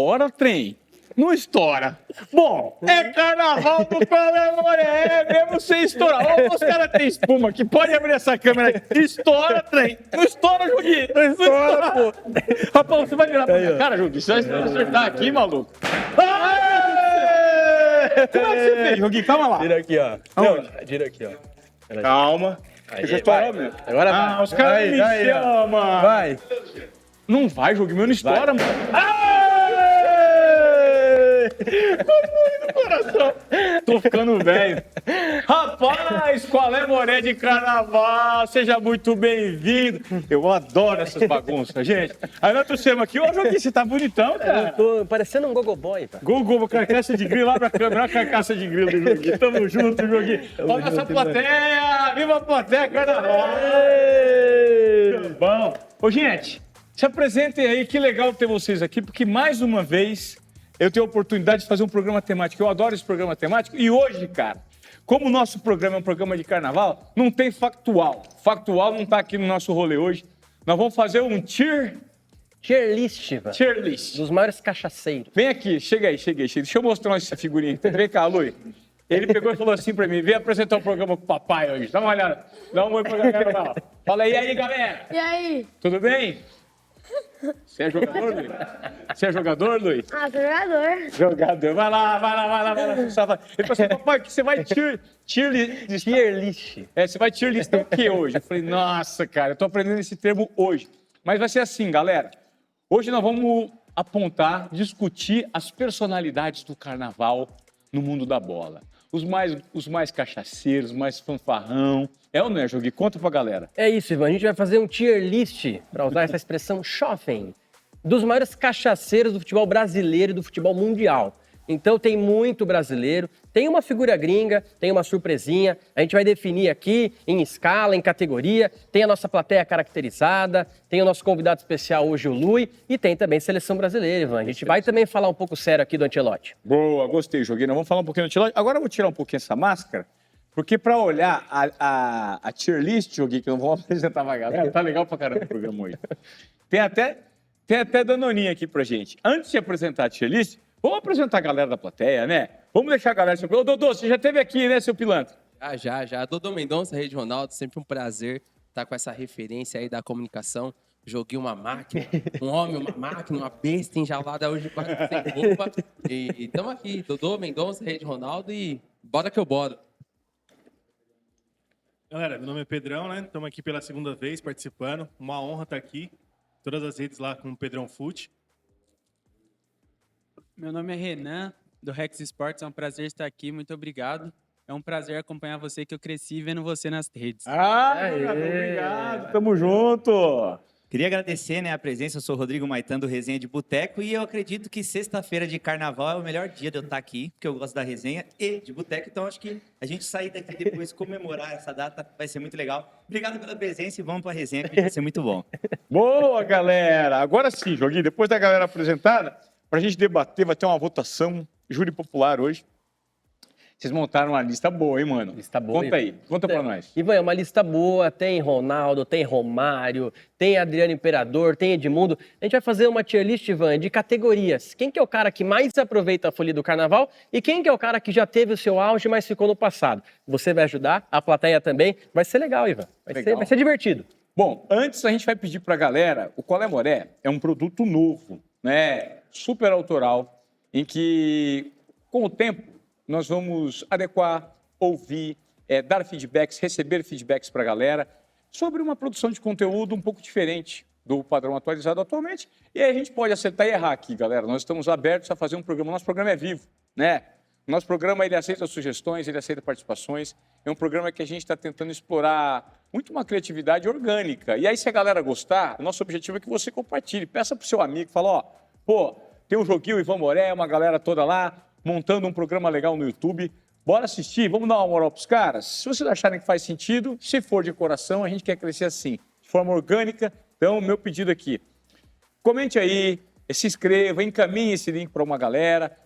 estoura, trem. Não estoura. Bom, é carnaval do Colé, mesmo sem estourar. Ô, os caras têm espuma aqui, pode abrir essa câmera aqui. Estoura, trem. Não estoura, Joguinho. Não estoura, pô. Rapaz, você vai virar pra minha cara, Joguinho? Você vai acertar aqui, maluco. Como é que você fez, Joguinho? Calma lá. Tira aqui, ó. Não, tira aqui, ó. Calma. Aí, Já estourou, meu? Agora vai. Os caras me Aí, ó. chamam. Vai. Não vai, Joguinho, meu não estoura, mano. Do coração. Tô ficando velho. Rapaz, qual é Moré de carnaval? Seja muito bem-vindo. Eu adoro essas bagunças, gente. Aí nós trouxemos aqui. Ô, Joguinho, você tá bonitão, cara. Eu tô parecendo um gogoboy, pá. Gol, carcaça de grilo. Abre a câmera, a carcaça de grilo do Joguinho. Tamo junto, Joguinho. Olha essa plateia. Viva a plateia, carnaval. Bom. Ô, gente, se apresentem aí. Que legal ter vocês aqui, porque mais uma vez eu tenho a oportunidade de fazer um programa temático. Eu adoro esse programa temático. E hoje, cara, como o nosso programa é um programa de carnaval, não tem factual. Factual não tá aqui no nosso rolê hoje. Nós vamos fazer um tier Cheerlist, velho. Tier list. Dos maiores cachaceiros. Vem aqui, chega aí. Deixa eu mostrar essa figurinha. Vem cá, Lui. Ele pegou e falou assim pra mim, vem apresentar o programa com o papai hoje. Dá uma olhada. Dá um oi pra galera lá. Fala aí, galera. E aí? Tudo bem? Você é jogador, Lui? Você é jogador, Lui? Ah, sou jogador. Jogador. Vai lá. Ele falou assim, papai, que você vai cheerlist. Você vai cheerlistar o que hoje? Eu falei, nossa, cara, eu tô aprendendo esse termo hoje. Mas vai ser assim, galera. Hoje nós vamos apontar, discutir as personalidades do carnaval no mundo da bola. Os mais cachaceiros, mais fanfarrão. É ou não é, Joguinho? Conta pra galera. É isso, Ivan. A gente vai fazer um tier list, para usar essa expressão shopping, dos maiores cachaceiros do futebol brasileiro e do futebol mundial. Então tem muito brasileiro, tem uma figura gringa, tem uma surpresinha. A gente vai definir aqui em escala, em categoria. Tem a nossa plateia caracterizada, tem o nosso convidado especial hoje, o Lui, e tem também seleção brasileira, Ivan. A gente vai também falar um pouco sério aqui do Ancelotti. Boa, gostei, Joguinho. Nós vamos falar um pouquinho do Ancelotti. Agora eu vou tirar um pouquinho essa máscara, porque para olhar a tier list, Joguinho, que não vamos apresentar pra galera, tá legal pra caramba o programa hoje. Tem até danoninha aqui pra gente. Antes de apresentar a tier list, vamos apresentar a galera da plateia, né? Vamos deixar a galera... Ô, Dodô, você já esteve aqui, né, seu pilantra? Já. Dodô Mendonça, Rede Ronaldo, sempre um prazer estar com essa referência aí da comunicação. Joguei uma máquina, um homem, uma máquina, uma besta enjaulada hoje quase sem roupa. E estamos aqui, Dodô Mendonça, Rede Ronaldo, e bora que eu boro. Galera, meu nome é Pedrão, né? Estamos aqui pela segunda vez participando. Uma honra estar aqui. Todas as redes lá com o Pedrão Fute. Meu nome é Renan, do Rex Sports. É um prazer estar aqui. Muito obrigado. É um prazer acompanhar você, que eu cresci vendo você nas redes. Obrigado. Tamo junto. Queria agradecer, né, a presença. Eu sou o Rodrigo Maitan, do Resenha de Boteco, e eu acredito que sexta-feira de carnaval é o melhor dia de eu estar aqui, porque eu gosto da resenha e de boteco, então acho que a gente sair daqui depois, comemorar essa data, vai ser muito legal. Obrigado pela presença e vamos para a resenha, que vai ser muito bom. Boa, galera. Agora sim, Joguinho, depois da galera apresentada, pra gente debater, vai ter uma votação, júri popular hoje. Vocês montaram uma lista boa, hein, mano? Lista boa. Conta aí, conta pra nós. Ivan, é uma lista boa, tem Ronaldo, tem Romário, tem Adriano Imperador, tem Edmundo. A gente vai fazer uma tier list, Ivan, de categorias. Quem que é o cara que mais aproveita a folia do carnaval e quem que é o cara que já teve o seu auge, mas ficou no passado. Você vai ajudar, a plateia também. Vai ser legal, Ivan. Vai ser divertido. Bom, antes a gente vai pedir pra galera, o Qual é Moré é um produto novo, né? Super autoral, em que, com o tempo, nós vamos adequar, ouvir, dar feedbacks, receber feedbacks para a galera sobre uma produção de conteúdo um pouco diferente do padrão atualizado atualmente. E aí a gente pode acertar e errar aqui, galera. Nós estamos abertos a fazer um programa. Nosso programa é vivo, né? Nosso programa, ele aceita sugestões, ele aceita participações. É um programa que a gente está tentando explorar muito uma criatividade orgânica. E aí, se a galera gostar, o nosso objetivo é que você compartilhe. Peça para o seu amigo, fala, ó, pô, tem um Joguinho, Ivan Moré, uma galera toda lá, montando um programa legal no YouTube. Bora assistir, vamos dar uma moral pros caras? Se vocês acharem que faz sentido, se for de coração, a gente quer crescer assim, de forma orgânica. Então, meu pedido aqui, comente aí, se inscreva, encaminhe esse link para uma galera,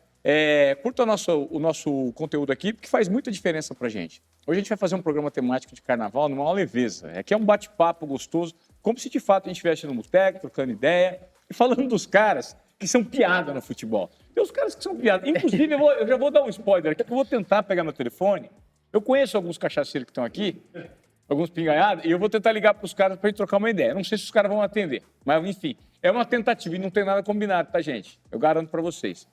curta o nosso conteúdo aqui, porque faz muita diferença pra gente. Hoje a gente vai fazer um programa temático de carnaval numa leveza. Aqui é um bate-papo gostoso, como se de fato a gente estivesse no boteco, trocando ideia. E falando dos caras, que são piada no futebol. Tem os caras que são piada. Inclusive, eu já vou dar um spoiler aqui, que eu vou tentar pegar meu telefone. Eu conheço alguns cachaceiros que estão aqui, alguns pinganhados, e eu vou tentar ligar para os caras para a gente trocar uma ideia. Não sei se os caras vão atender, mas enfim, é uma tentativa e não tem nada combinado, tá, gente? Eu garanto para vocês.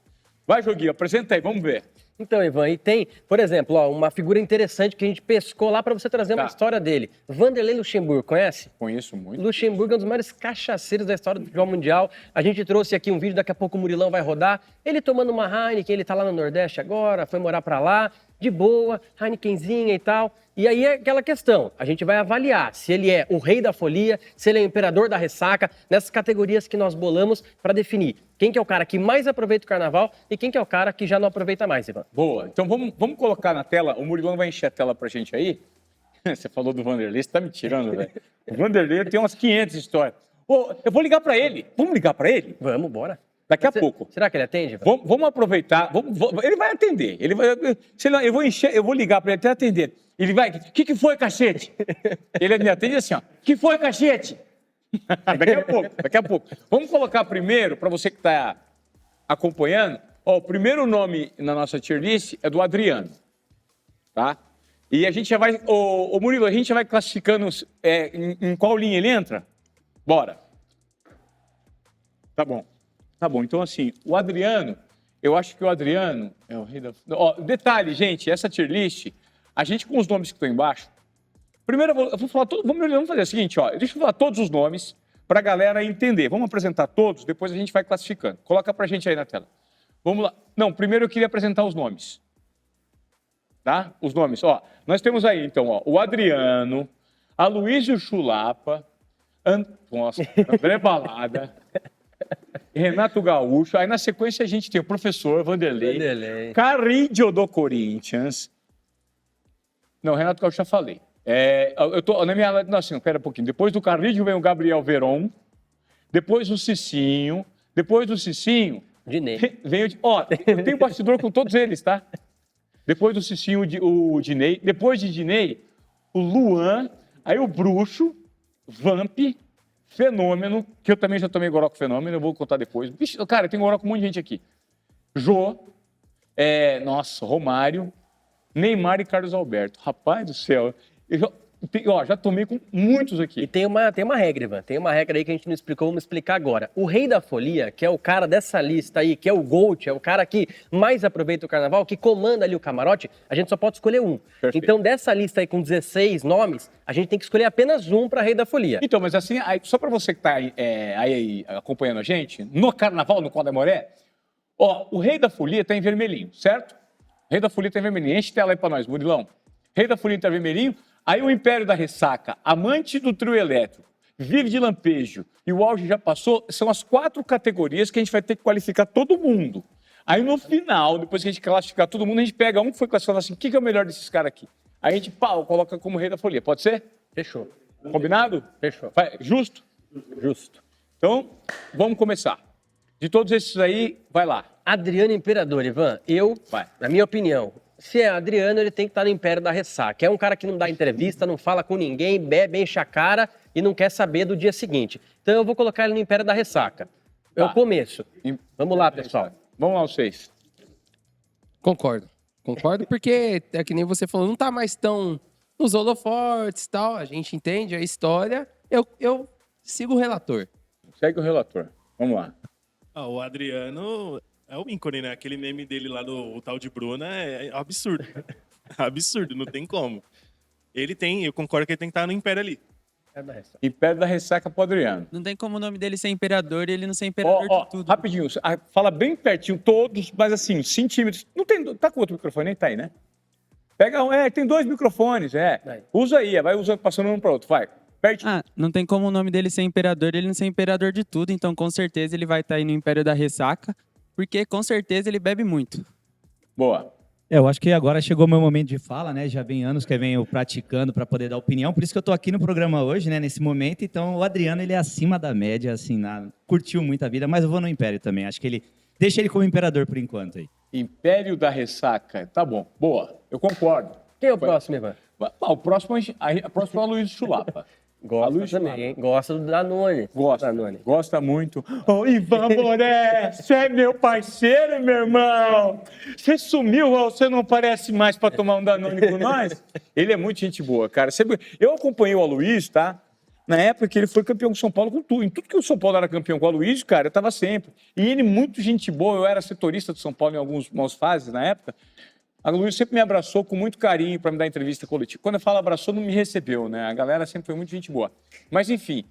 Vai, Joguinho, apresenta aí, vamos ver. Então, Ivan, e tem, por exemplo, ó, uma figura interessante que a gente pescou lá para você trazer uma Tá. história dele. Vanderlei Luxemburgo, conhece? Conheço muito. Luxemburgo é um dos maiores cachaceiros da história do futebol mundial. A gente trouxe aqui um vídeo, daqui a pouco o Murilão vai rodar. Ele tomando uma Heineken, ele tá lá no Nordeste agora, foi morar pra lá, de boa, Heinekenzinha e tal. E aí é aquela questão, a gente vai avaliar se ele é o rei da folia, se ele é o imperador da ressaca, nessas categorias que nós bolamos para definir quem que é o cara que mais aproveita o carnaval e quem que é o cara que já não aproveita mais, Ivan. Boa. Então vamos colocar na tela. O Murilão vai encher a tela pra gente aí. Você falou do Vanderlei, você tá me tirando, velho. O Vanderlei tem umas 500 histórias. Ô, eu vou ligar pra ele. Vamos ligar pra ele? Vamos, bora. Daqui a pouco. Será que ele atende, Ivan? Vamos aproveitar. Ele vai atender. Ele vai, sei lá, eu vou ligar para ele até atender. Ele vai. O que foi, cachete? Ele me atende assim, ó. O que foi, cachete? Daqui a pouco. Vamos colocar primeiro, para você que está acompanhando, ó, o primeiro nome na nossa tier list é do Adriano. Tá? E a gente já vai. Ô Murilo, a gente já vai classificando em qual linha ele entra? Bora. Tá bom. Tá bom, então assim, o Adriano, eu acho que o Adriano é o rei da... Ó, detalhe, gente, essa tier list, a gente com os nomes que estão embaixo, primeiro eu vou falar, vamos fazer o seguinte, ó, deixa eu falar todos os nomes para a galera entender. Vamos apresentar todos, depois a gente vai classificando. Coloca pra gente aí na tela. Vamos lá. Não, primeiro eu queria apresentar os nomes. Tá? Os nomes, ó. Nós temos aí, então, ó, o Adriano, Aloysio Chulapa, André Balada... Renato Gaúcho, aí na sequência a gente tem o professor Vanderlei. Carrillo do Corinthians. Não, Renato Gaúcho já falei. Eu tô na minha... Não, assim, pera um pouquinho. Depois do Carrillo vem o Gabriel Veron, depois o Cicinho, depois do Cicinho... Dinei. Vem eu tenho bastidor com todos eles, tá? Depois do Cicinho, o Dinei, depois de Dinei, o Luan, aí o Bruxo, Vamp... Fenômeno, que eu também já tomei goró com Fenômeno, eu vou contar depois. Vixe, cara, tem goró com um monte de gente aqui. Jô, Romário, Neymar e Carlos Alberto. Rapaz do céu, já tomei com muitos aqui. E tem uma regra, Ivan, tem uma regra aí que a gente não explicou, vamos explicar agora. O rei da folia, que é o cara dessa lista aí, que é o GOAT, é o cara que mais aproveita o carnaval, que comanda ali o camarote, a gente só pode escolher um. Perfeito. Então, dessa lista aí com 16 nomes, a gente tem que escolher apenas um para rei da folia. Então, mas assim, só para você que está aí acompanhando a gente, no carnaval, no Condemoré, ó, o rei da folia está em vermelhinho, certo? O rei da folia está em vermelhinho. Enche tela aí para nós, Murilão. Rei da folia está em vermelhinho. Aí o Império da Ressaca, amante do trio elétrico, vive de lampejo e o auge já passou, são as 4 categorias que a gente vai ter que qualificar todo mundo. Aí no final, depois que a gente classificar todo mundo, a gente pega um que foi classificado assim, o que é o melhor desses caras aqui? Aí a gente, coloca como rei da folia. Pode ser? Fechou. Combinado? Fechou. Justo? Justo. Então, vamos começar. De todos esses aí, vai lá. Adriano Imperador, Ivan, Vai. na minha opinião, se é Adriano, ele tem que estar no Império da Ressaca. É um cara que não dá entrevista, não fala com ninguém, bebe, enche a cara e não quer saber do dia seguinte. Então eu vou colocar ele no Império da Ressaca. É o começo. Vamos lá, pessoal. Vamos lá, vocês. Concordo porque, é que nem você falou, não tá mais tão nos holofortes e tal, a gente entende a história, eu sigo o relator. Segue o relator. Vamos lá. O Adriano é o ícone, né? Aquele meme dele lá do tal de Bruna é absurdo. Absurdo, não tem como. Eu concordo que ele tem que estar no Império ali. Império da Ressaca pro Adriano. Não tem como o nome dele ser imperador e ele não ser imperador de tudo. Rapidinho, fala bem pertinho, todos, mas assim, centímetros. Não tem, tá com outro microfone? Nem tá aí, né? Pega um, tem 2 microfones, Usa aí, vai usando, passando um para outro, vai. Pertinho. Não tem como o nome dele ser imperador e ele não ser imperador de tudo, então com certeza ele vai estar aí no Império da Ressaca, porque com certeza ele bebe muito. Boa. Eu acho que agora chegou o meu momento de fala, né? Já vem anos que eu venho praticando para poder dar opinião, por isso que eu tô aqui no programa hoje, né? Nesse momento, então o Adriano, ele é acima da média, assim, curtiu muito a vida, mas eu vou no Império também, acho que deixa ele como imperador por enquanto aí. Império da Ressaca, tá bom, boa, eu concordo. Quem é o próximo, Ivan? O próximo é o Aloysio Chulapa. Gosta Aloysio também, Chulapa. hein? Gosta do Danone. Gosta, Danone. gosta muito. Ô, Ivan Boré, você é meu parceiro, meu irmão. Você sumiu, você não aparece mais para tomar um Danone com nós? Ele é muito gente boa, cara. Eu acompanhei o Aloysio, tá? Na época que ele foi campeão com o São Paulo com tudo. Em tudo que o São Paulo era campeão com o Aloysio, cara, eu tava sempre. E ele, muito gente boa, eu era setorista do São Paulo em algumas fases na época. A Aloysio sempre me abraçou com muito carinho para me dar entrevista coletiva. Quando eu falo abraçou, não me recebeu, né? A galera sempre foi muito gente boa. Mas, enfim,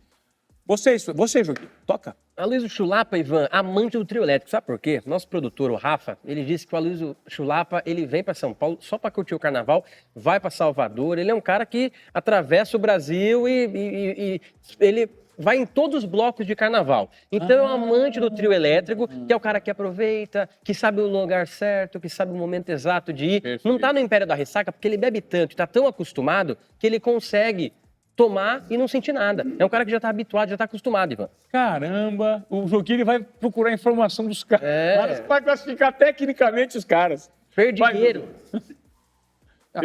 você Joaquim, toca. Aloysio Chulapa, Ivan, amante do trio elétrico. Sabe por quê? Nosso produtor, o Rafa, ele disse que o Aloysio Chulapa, ele vem para São Paulo só para curtir o carnaval, vai para Salvador. Ele é um cara que atravessa o Brasil e ele vai em todos os blocos de carnaval. Então é um amante do trio elétrico, que é o cara que aproveita, que sabe o lugar certo, que sabe o momento exato de ir. Perfeito. Não tá no Império da Ressaca porque ele bebe tanto, tá tão acostumado que ele consegue tomar e não sentir nada. É um cara que já tá habituado, já tá acostumado, Ivan. Caramba, o Joaquim ele vai procurar informação dos caras. É. Vai classificar tecnicamente os caras. Perdigueiro. Ah,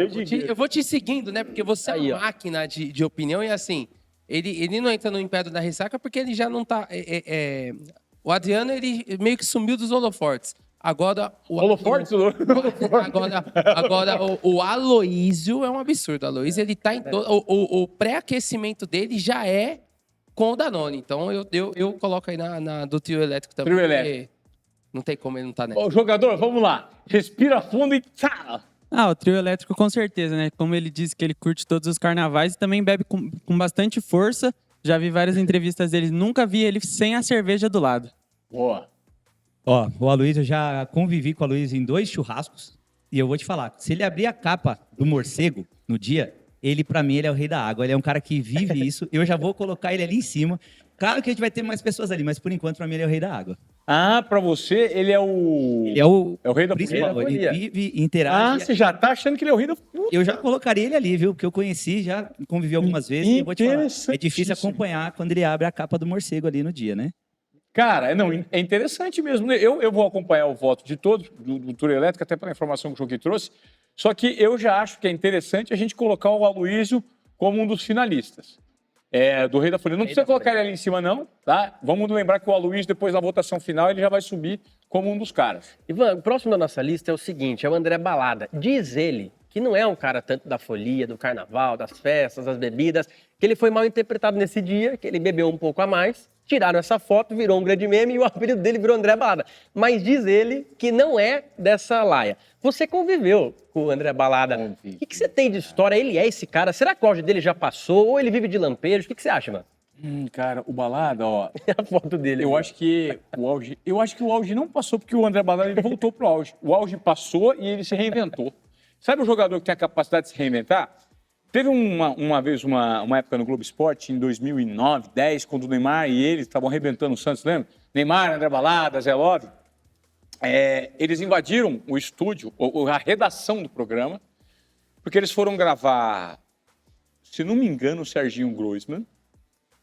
eu vou te seguindo, né? Porque você Aí, é ó. uma máquina de opinião e assim, ele não entra no Império da Ressaca porque ele já não tá. O Adriano, ele meio que sumiu dos holofortes. Agora. Holofortes? Agora o Aloysio é um absurdo. O Aloysio, ele tá em todo. O pré-aquecimento dele já é com o Danone. Então eu coloco aí na do trio elétrico também. Trio porque elétrico. Não tem como ele não tá nessa. Ô, jogador, vamos lá. Respira fundo e tchau. Ah, o trio elétrico com certeza, né? Como ele disse que ele curte todos os carnavais e também bebe com bastante força. Já vi várias entrevistas dele, nunca vi ele sem a cerveja do lado. Boa. Ó, o Aloysio, eu já convivi com o Aloysio em 2 churrascos. E eu vou te falar, se ele abrir a capa do morcego no dia, ele, pra mim, ele é o rei da água. Ele é um cara que vive isso. Eu já vou colocar ele ali em cima. Claro que a gente vai ter mais pessoas ali, mas por enquanto, pra mim, ele é o rei da água. Ah, pra você, ele é o... Ele é o rei da principal. folia. Ele vive, Ah, interage. você já tá achando que ele é o rei da... Eu já colocaria ele ali, viu? Porque eu conheci, já convivi algumas vezes. E eu vou te falar, é difícil acompanhar quando ele abre a capa do morcego ali no dia, né? Cara, não, é interessante mesmo. Eu vou acompanhar o voto de todos, do Trio Elétrico, até pela informação que o Joaquim trouxe. Só que eu já acho que é interessante a gente colocar o Aloysio como um dos finalistas. Do Rei da Folia. Não precisa colocar ele ali em cima, não, tá? Vamos lembrar que o Aloysio, depois da votação final, ele já vai subir como um dos caras. Ivan, o próximo da nossa lista é o seguinte, é o André Balada. Diz ele que não é um cara tanto da folia, do carnaval, das festas, das bebidas, que ele foi mal interpretado nesse dia, que ele bebeu um pouco a mais, tiraram essa foto, virou um grande meme e o apelido dele virou André Balada. Mas diz ele que não é dessa laia. Você conviveu com o André Balada. O que você tem de história? Ele é esse cara? Será que o auge dele já passou? Ou ele vive de lampejos? O que você acha, mano? Cara, o Balada, ó... A foto dele. Eu acho que o auge não passou porque o André Balada ele voltou pro auge. O auge passou e ele se reinventou. Sabe o jogador que tem a capacidade de se reinventar? Teve uma vez, uma época no Globo Esporte, em 2009, 10, quando o Neymar e ele estavam arrebentando o Santos, lembra? Neymar, André Balada, Zé Love. Eles invadiram o estúdio, a redação do programa, porque eles foram gravar, se não me engano, o Serginho Groisman.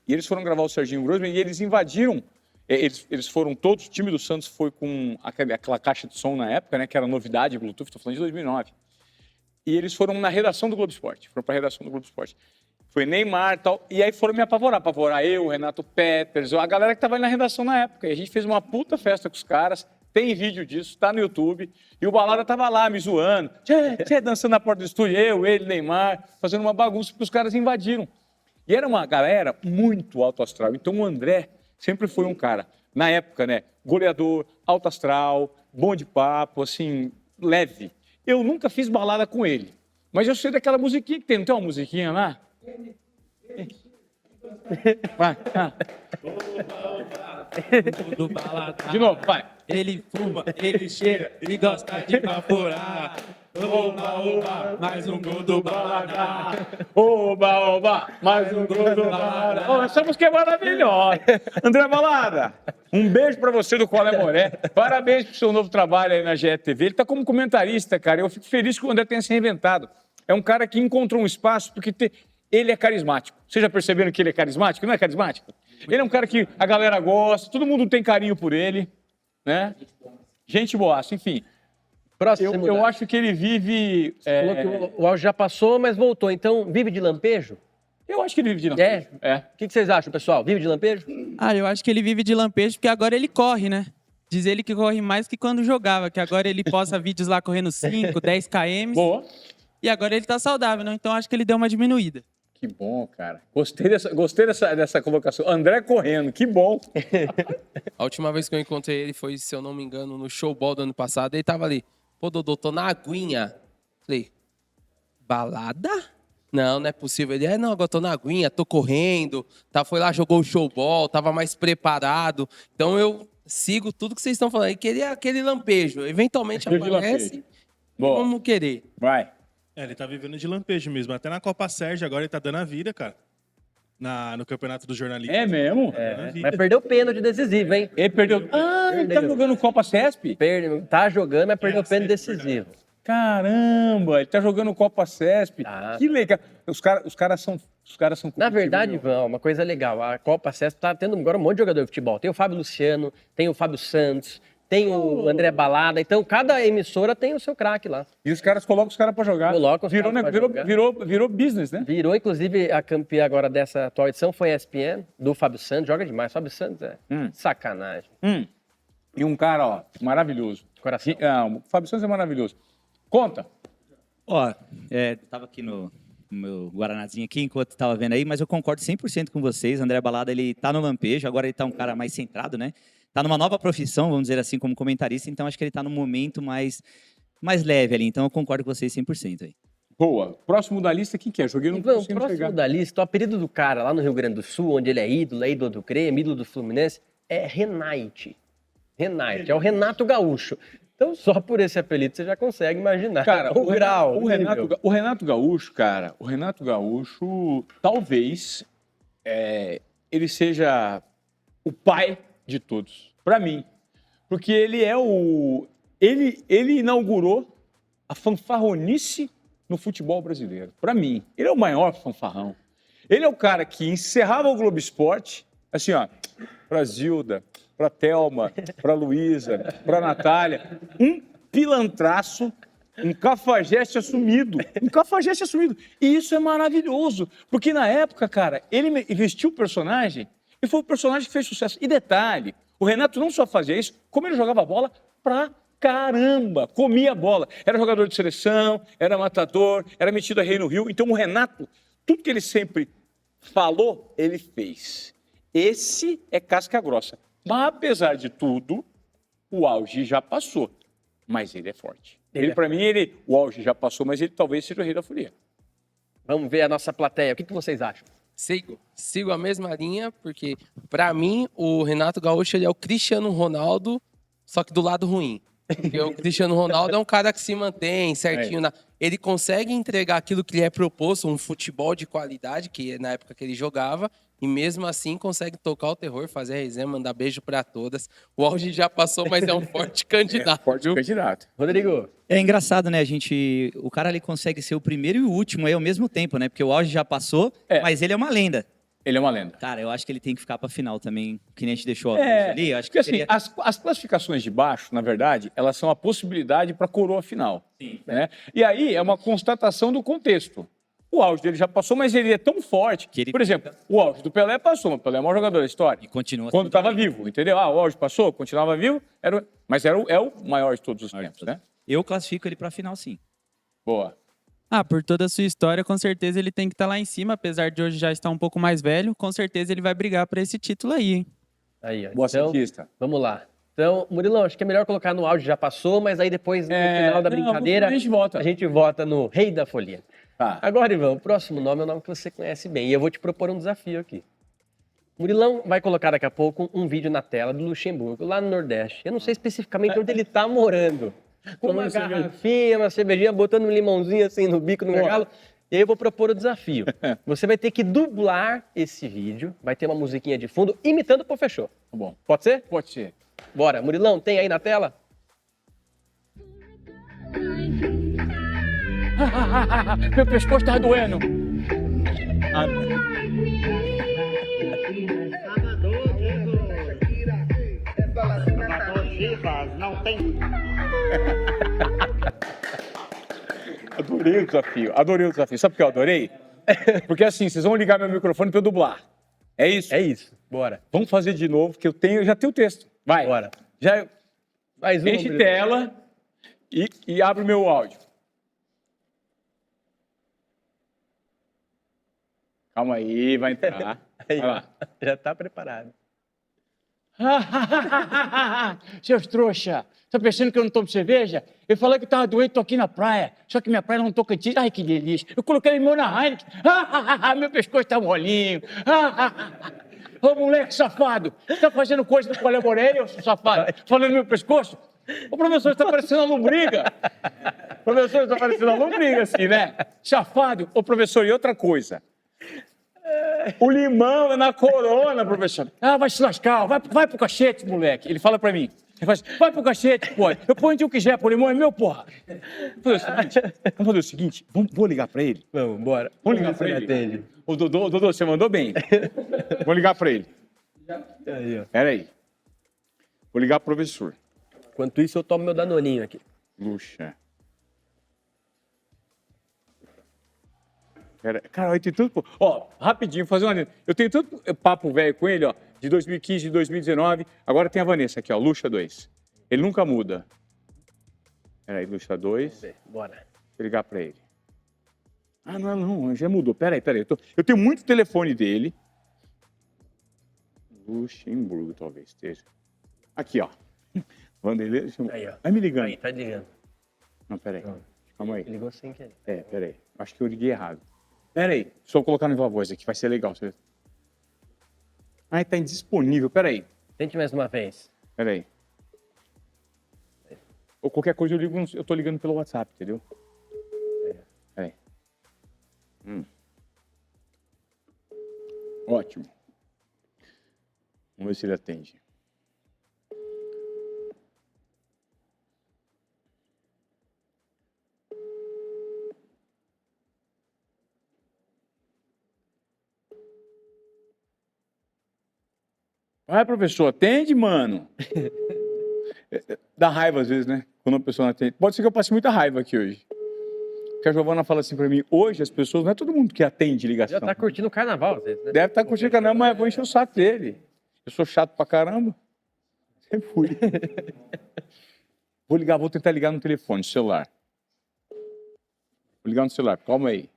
E eles foram gravar o Serginho Groisman e eles invadiram. Eles foram todos, o time do Santos foi com aquela caixa de som na época, né, que era novidade, Bluetooth, estou falando de 2009. E eles foram na redação do Globo Esporte, foram para a redação do Globo Esporte. Foi Neymar e tal, e aí foram me apavorar eu, Renato Peters, a galera que estava ali na redação na época. E a gente fez uma puta festa com os caras, tem vídeo disso, tá no YouTube. E o Balada tava lá me zoando, dançando na porta do estúdio, ele, Neymar, fazendo uma bagunça, porque os caras invadiram. E era uma galera muito alto astral. Então o André sempre foi um cara, na época, né, goleador, alto astral, bom de papo, assim, leve. Eu nunca fiz balada com ele, mas eu sei daquela musiquinha que tem, não tem uma musiquinha lá? Vai, Do balada. de novo, vai. Ele fuma, ele cheira, ele gosta de evaporar. Oba, oba, mais um gol do balada. Oba, oba, mais um gol do Balada. Oh, essa música é maravilhosa. André Balada, um beijo pra você do Colé Moré. Parabéns pro seu novo trabalho aí na GETV. Ele tá como comentarista, cara. Eu fico feliz que o André tenha se reinventado. É um cara que encontrou um espaço porque ele é carismático. Vocês já perceberam que ele é carismático? Não é carismático? Ele é um cara que a galera gosta, todo mundo tem carinho por ele, né? Gente boaça, enfim. Próximo. Eu acho que ele vive... Falou que o auge já passou, mas voltou. Então, vive de lampejo? Eu acho que ele vive de lampejo. É. O que vocês acham, pessoal? Vive de lampejo? Ah, eu acho que ele vive de lampejo porque agora ele corre, né? Diz ele que corre mais que quando jogava, que agora ele posta vídeos lá correndo 5, 10 km. Boa. E agora ele tá saudável, né? Então acho que ele deu uma diminuída. Que bom, cara. Gostei dessa colocação. André correndo, que bom. A última vez que eu encontrei ele foi, se eu não me engano, no showball do ano passado. Ele tava ali, pô, Dodô, tô na aguinha. Falei, balada? Não, não é possível. Ele, não, agora tô na aguinha, tô correndo. Tá, foi lá, jogou o showball, tava mais preparado. Então eu sigo tudo que vocês estão falando. Ele queria aquele lampejo. Eventualmente Vive de aparece. lampejo. Boa. Vamos querer. Vai. Ele tá vivendo de lampejo mesmo. Até na Copa Sérgio agora ele tá dando a vida, cara. No campeonato do jornalismo. É mesmo? Mas perdeu o pênalti decisivo, hein? Ele perdeu. Ah, ele tá jogando Copa CESP? Tá jogando, mas perdeu o pênalti decisivo. Caramba, ele tá jogando Copa CESP. Tá. Que legal. Os caras são Na verdade, Ivan, uma coisa legal, a Copa CESP tá tendo agora um monte de jogador de futebol. Tem o Fábio Luciano, tem o Fábio Santos, tem o André Balada. Então, cada emissora tem o seu craque lá. E os caras colocam os caras pra jogar. Colocam os caras pra jogar. Virou business, né? Virou, inclusive, a campeã agora dessa atual edição foi a ESPN, do Fábio Santos. Joga demais. Fábio Santos é sacanagem. E um cara, ó, maravilhoso. Coração. O Fábio Santos é maravilhoso. Conta. Ó, tava aqui no meu Guaranazinho aqui, enquanto tava vendo aí, mas eu concordo 100% com vocês. André Balada, ele tá no lampejo, agora ele tá um cara mais centrado, né? Tá numa nova profissão, vamos dizer assim, como comentarista, então acho que ele tá num momento mais leve ali, então eu concordo com vocês 100% aí. Boa. Próximo da lista, quem que é? Joguei no Ivan, o consigo próximo chegar. da lista, o apelido do cara lá no Rio Grande do Sul, onde ele é ídolo do Grêmio, ídolo do Fluminense, é Renate. Renate, é o Renato Gaúcho. Então, só por esse apelido você já consegue imaginar. Cara, o grau. o Renato Gaúcho, cara, o Renato Gaúcho, talvez ele seja o pai de todos, pra mim. Porque ele é ele inaugurou a fanfarronice no futebol brasileiro. Pra mim, ele é o maior fanfarrão. Ele é o cara que encerrava o Globo Esporte, assim, ó, pra Zilda, pra Thelma, pra Luísa, pra Natália, um pilantraço, um cafajeste assumido. Um cafajeste assumido. E isso é maravilhoso, porque na época, cara, ele vestiu o personagem e foi o personagem que fez sucesso. E detalhe, o Renato não só fazia isso, como ele jogava bola pra caramba, comia bola. Era jogador de seleção, era matador, era metido a rei no Rio. Então o Renato, tudo que ele sempre falou, ele fez. Esse é casca grossa. Mas, apesar de tudo, o auge já passou. Mas ele é forte. Para mim, o auge já passou, mas ele talvez seja o rei da folia. Vamos ver a nossa plateia. O que vocês acham? Sigo a mesma linha, porque, pra mim, o Renato Gaúcho ele é o Cristiano Ronaldo, só que do lado ruim. Porque o Cristiano Ronaldo é um cara que se mantém certinho. Ele consegue entregar aquilo que lhe é proposto, um futebol de qualidade, que é na época que ele jogava, e mesmo assim consegue tocar o terror, fazer a resenha, mandar beijo pra todas. O auge já passou, mas é um forte candidato. Forte candidato. Rodrigo. É engraçado, né? O cara ele consegue ser o primeiro e o último aí ao mesmo tempo, né? Porque o auge já passou, mas ele é uma lenda. Ele é uma lenda. Cara, eu acho que ele tem que ficar pra final também, que nem a gente deixou ali. Eu acho que assim, as classificações de baixo, na verdade, elas são a possibilidade para a coroa final. Sim. Né? E aí é uma constatação do contexto. O auge dele já passou, mas ele é tão forte que, por exemplo, o auge do Pelé passou. O Pelé é o maior jogador da história. E continua quando estava vivo, entendeu? O auge passou, continuava vivo, mas é o maior de todos os tempos, né? Eu classifico ele pra final, sim. Boa. Por toda a sua história, com certeza ele tem que estar lá em cima, apesar de hoje já estar um pouco mais velho, com certeza ele vai brigar por esse título aí, hein? Aí, ó. Boa então, cientista. Vamos lá. Então, Murilão, acho que é melhor colocar no auge, já passou, mas aí depois, no final da brincadeira, a gente vota no Rei da Folia. Tá. Agora, Ivan, o próximo nome é um nome que você conhece bem, e eu vou te propor um desafio aqui. Murilão vai colocar daqui a pouco um vídeo na tela do Luxemburgo, lá no Nordeste. Eu não sei especificamente onde ele está morando. Com uma garrafinha, uma cervejinha, botando um limãozinho assim no bico, no gargalo. E aí eu vou propor o desafio. Você vai ter que dublar esse vídeo, vai ter uma musiquinha de fundo, imitando o Pofechou. Tá bom. Pode ser? Pode ser. Bora. Murilão, tem aí na tela? Meu pescoço tá doendo. Não tem. Adorei o desafio. Sabe por que eu adorei? Porque assim, vocês vão ligar meu microfone para eu dublar. É isso? É isso. Bora. Vamos fazer de novo, que eu já tenho o texto. Vai. Bora. Já Mais um. enche tela e abre o meu áudio. Calma aí, vai entrar. Aí, Vai lá. já tá preparado. Seus trouxa, tá pensando que eu não tomo cerveja? Eu falei que tava doente, tô aqui na praia. Só que minha praia não Tocantins. Ai, que delícia. Eu coloquei limão na Heineken. Meu pescoço tá molinho. Ô, moleque safado. Tá fazendo coisa do Colé Moreira, seu safado? Falando no meu pescoço? O professor tá parecendo uma lombriga. O professor tá parecendo uma lombriga, assim, né? Safado. Ô, professor, e outra coisa. O limão é na corona, professor. Vai se lascar, vai pro cachete, moleque. Ele fala pra mim. Ele fala assim, vai pro cachete, pô. Eu ponho onde eu quiser, pô, o limão é meu, porra. Vamos fazer o seguinte, vou ligar pra ele. Vamos, bora. Vamos ligar pra ele. O Dodô, você mandou bem. Vou ligar pra ele. Aí, ó. Pera aí. Vou ligar pro professor. Enquanto isso, eu tomo meu danoninho aqui. Luxa. Cara, eu tenho tanto... Ó, rapidinho, fazer uma... Eu tenho tanto papo velho com ele, ó, de 2015, de 2019. Agora tem a Vanessa aqui, ó, Luxa 2. Ele nunca muda. Peraí, Luxa 2. Bora. Vou ligar pra ele. Não, já mudou. Peraí. Eu tenho muito telefone dele. Luxemburgo, talvez esteja. Aqui, ó. Vanderlei. Aí, ó. Vai me ligando. Aí, tá ligando. Não, peraí. Calma aí. Ligou sem querer. Peraí. Acho que eu liguei errado. Peraí. Só vou colocar no Viva Voz aqui, vai ser legal. Tá indisponível. Peraí. Tente mais uma vez. Peraí. Ou qualquer coisa eu tô ligando pelo WhatsApp, entendeu? Peraí. Ótimo. Vamos ver se ele atende. Vai, professor, atende, mano. Dá raiva às vezes, né? Quando a pessoa não atende. Pode ser que eu passe muita raiva aqui hoje. Porque a Giovana fala assim pra mim, hoje as pessoas, não é todo mundo que atende ligação. Já tá curtindo o carnaval, às vezes, né? Deve estar curtindo o carnaval, mas eu vou encher o saco dele. Eu sou chato pra caramba. Sempre fui. Vou tentar ligar no telefone, no celular. Vou ligar no celular, calma aí.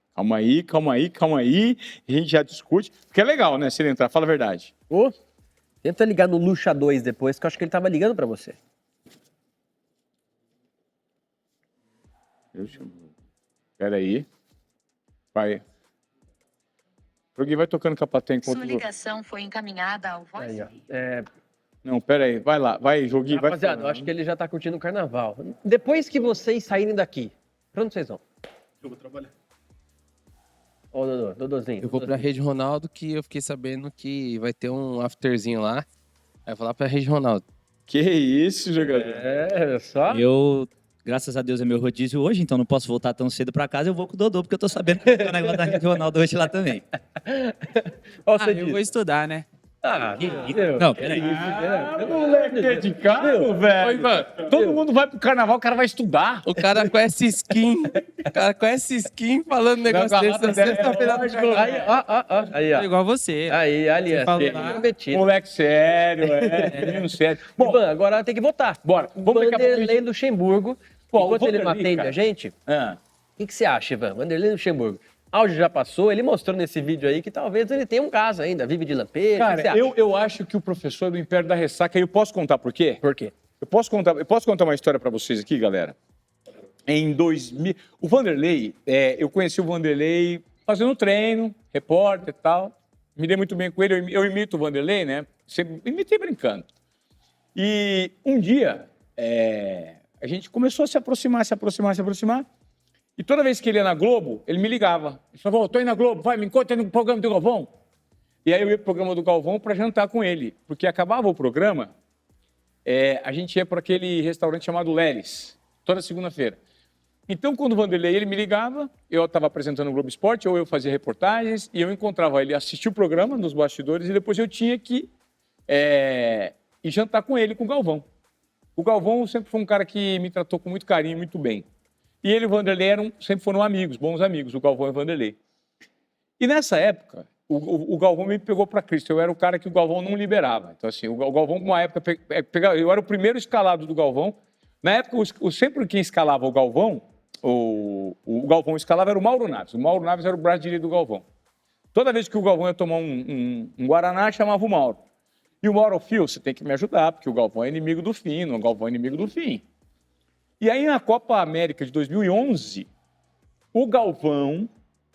E a gente já discute. Porque é legal, né? Se ele entrar, fala a verdade. Ô, tenta ligar no Luxa 2 depois, que eu acho que ele tava ligando pra você. Espera aí. Vai. Alguém vai tocando com a plateia enquanto... Sua ligação foi encaminhada ao Aí, voice. ó. Não, pera aí. Vai lá. Vai, Joguinho. Vai. Rapaziada, eu acho que ele já tá curtindo o carnaval. Depois que vocês saírem daqui, pra onde vocês vão? Eu vou trabalhar. Ô, Dodôzinho. Eu vou pra Rede Ronaldo, que eu fiquei sabendo que vai ter um afterzinho lá. Aí eu vou lá pra Rede Ronaldo. Que isso, jogador. Só? Eu, graças a Deus, é meu rodízio hoje, então não posso voltar tão cedo pra casa. Eu vou com o Dodô, porque eu tô sabendo que tem o negócio da Rede Ronaldo hoje lá também. Ó, você Eu vou estudar, né? Não, peraí. Moleque dedicado, velho. Ô, Ivan, Todo mundo vai pro carnaval, o cara vai estudar. o cara conhece skin. O cara conhece skin falando negócio Não, desse na garrafa sexta-feira do carnaval. Aí, ó. Aí, ó. É igual você. Aí, aliás, falou lá. prometido. Moleque sério, menino sério. Bom, Ivan, agora tem que votar. bora. Vamos daqui a pouco. Vanderlei Luxemburgo. Pô, o Enquanto ele não Vanderlei, atende cara. a gente, Ah, o que você acha, Ivan? Vanderlei Luxemburgo. Áudio já passou, ele mostrou nesse vídeo aí que talvez ele tenha um caso ainda, vive de lampejo. O que você cara, acha? eu acho que o professor do Império da Ressaca, eu posso contar por quê? Por quê? Eu posso contar uma história pra vocês aqui, galera? Em 2000, o Vanderlei, eu conheci o Vanderlei fazendo treino, repórter e tal. Me dei muito bem com ele, eu imito o Vanderlei, né? Sempre imitei brincando. E um dia, a gente começou a se aproximar. E toda vez que ele ia na Globo, ele me ligava. Ele falava, tô indo na Globo, vai, me encontra no programa do Galvão. E aí eu ia pro programa do Galvão para jantar com ele. Porque acabava o programa, a gente ia para aquele restaurante chamado Lelis, toda segunda-feira. Então, quando o Vanderlei ele me ligava, eu estava apresentando o Globo Esporte, ou eu fazia reportagens, e eu encontrava ele, assistia o programa nos bastidores, e depois eu tinha que ir jantar com ele, com o Galvão. O Galvão sempre foi um cara que me tratou com muito carinho, muito bem. E ele e o Vanderlei sempre foram amigos, bons amigos, o Galvão e o Vanderlei. E nessa época, o Galvão me pegou para Cristo. Eu era o cara que o Galvão não liberava. Então, assim, o Galvão, uma época, eu era o primeiro escalado do Galvão. Na época, sempre quem escalava o Galvão, o Galvão escalava era o Mauro Naves. O Mauro Naves era o braço direito do Galvão. Toda vez que o Galvão ia tomar um Guaraná, chamava o Mauro. E o Mauro, Fio, você tem que me ajudar, porque o Galvão é inimigo do fim, o Galvão é inimigo do fim. E aí, na Copa América de 2011, o Galvão,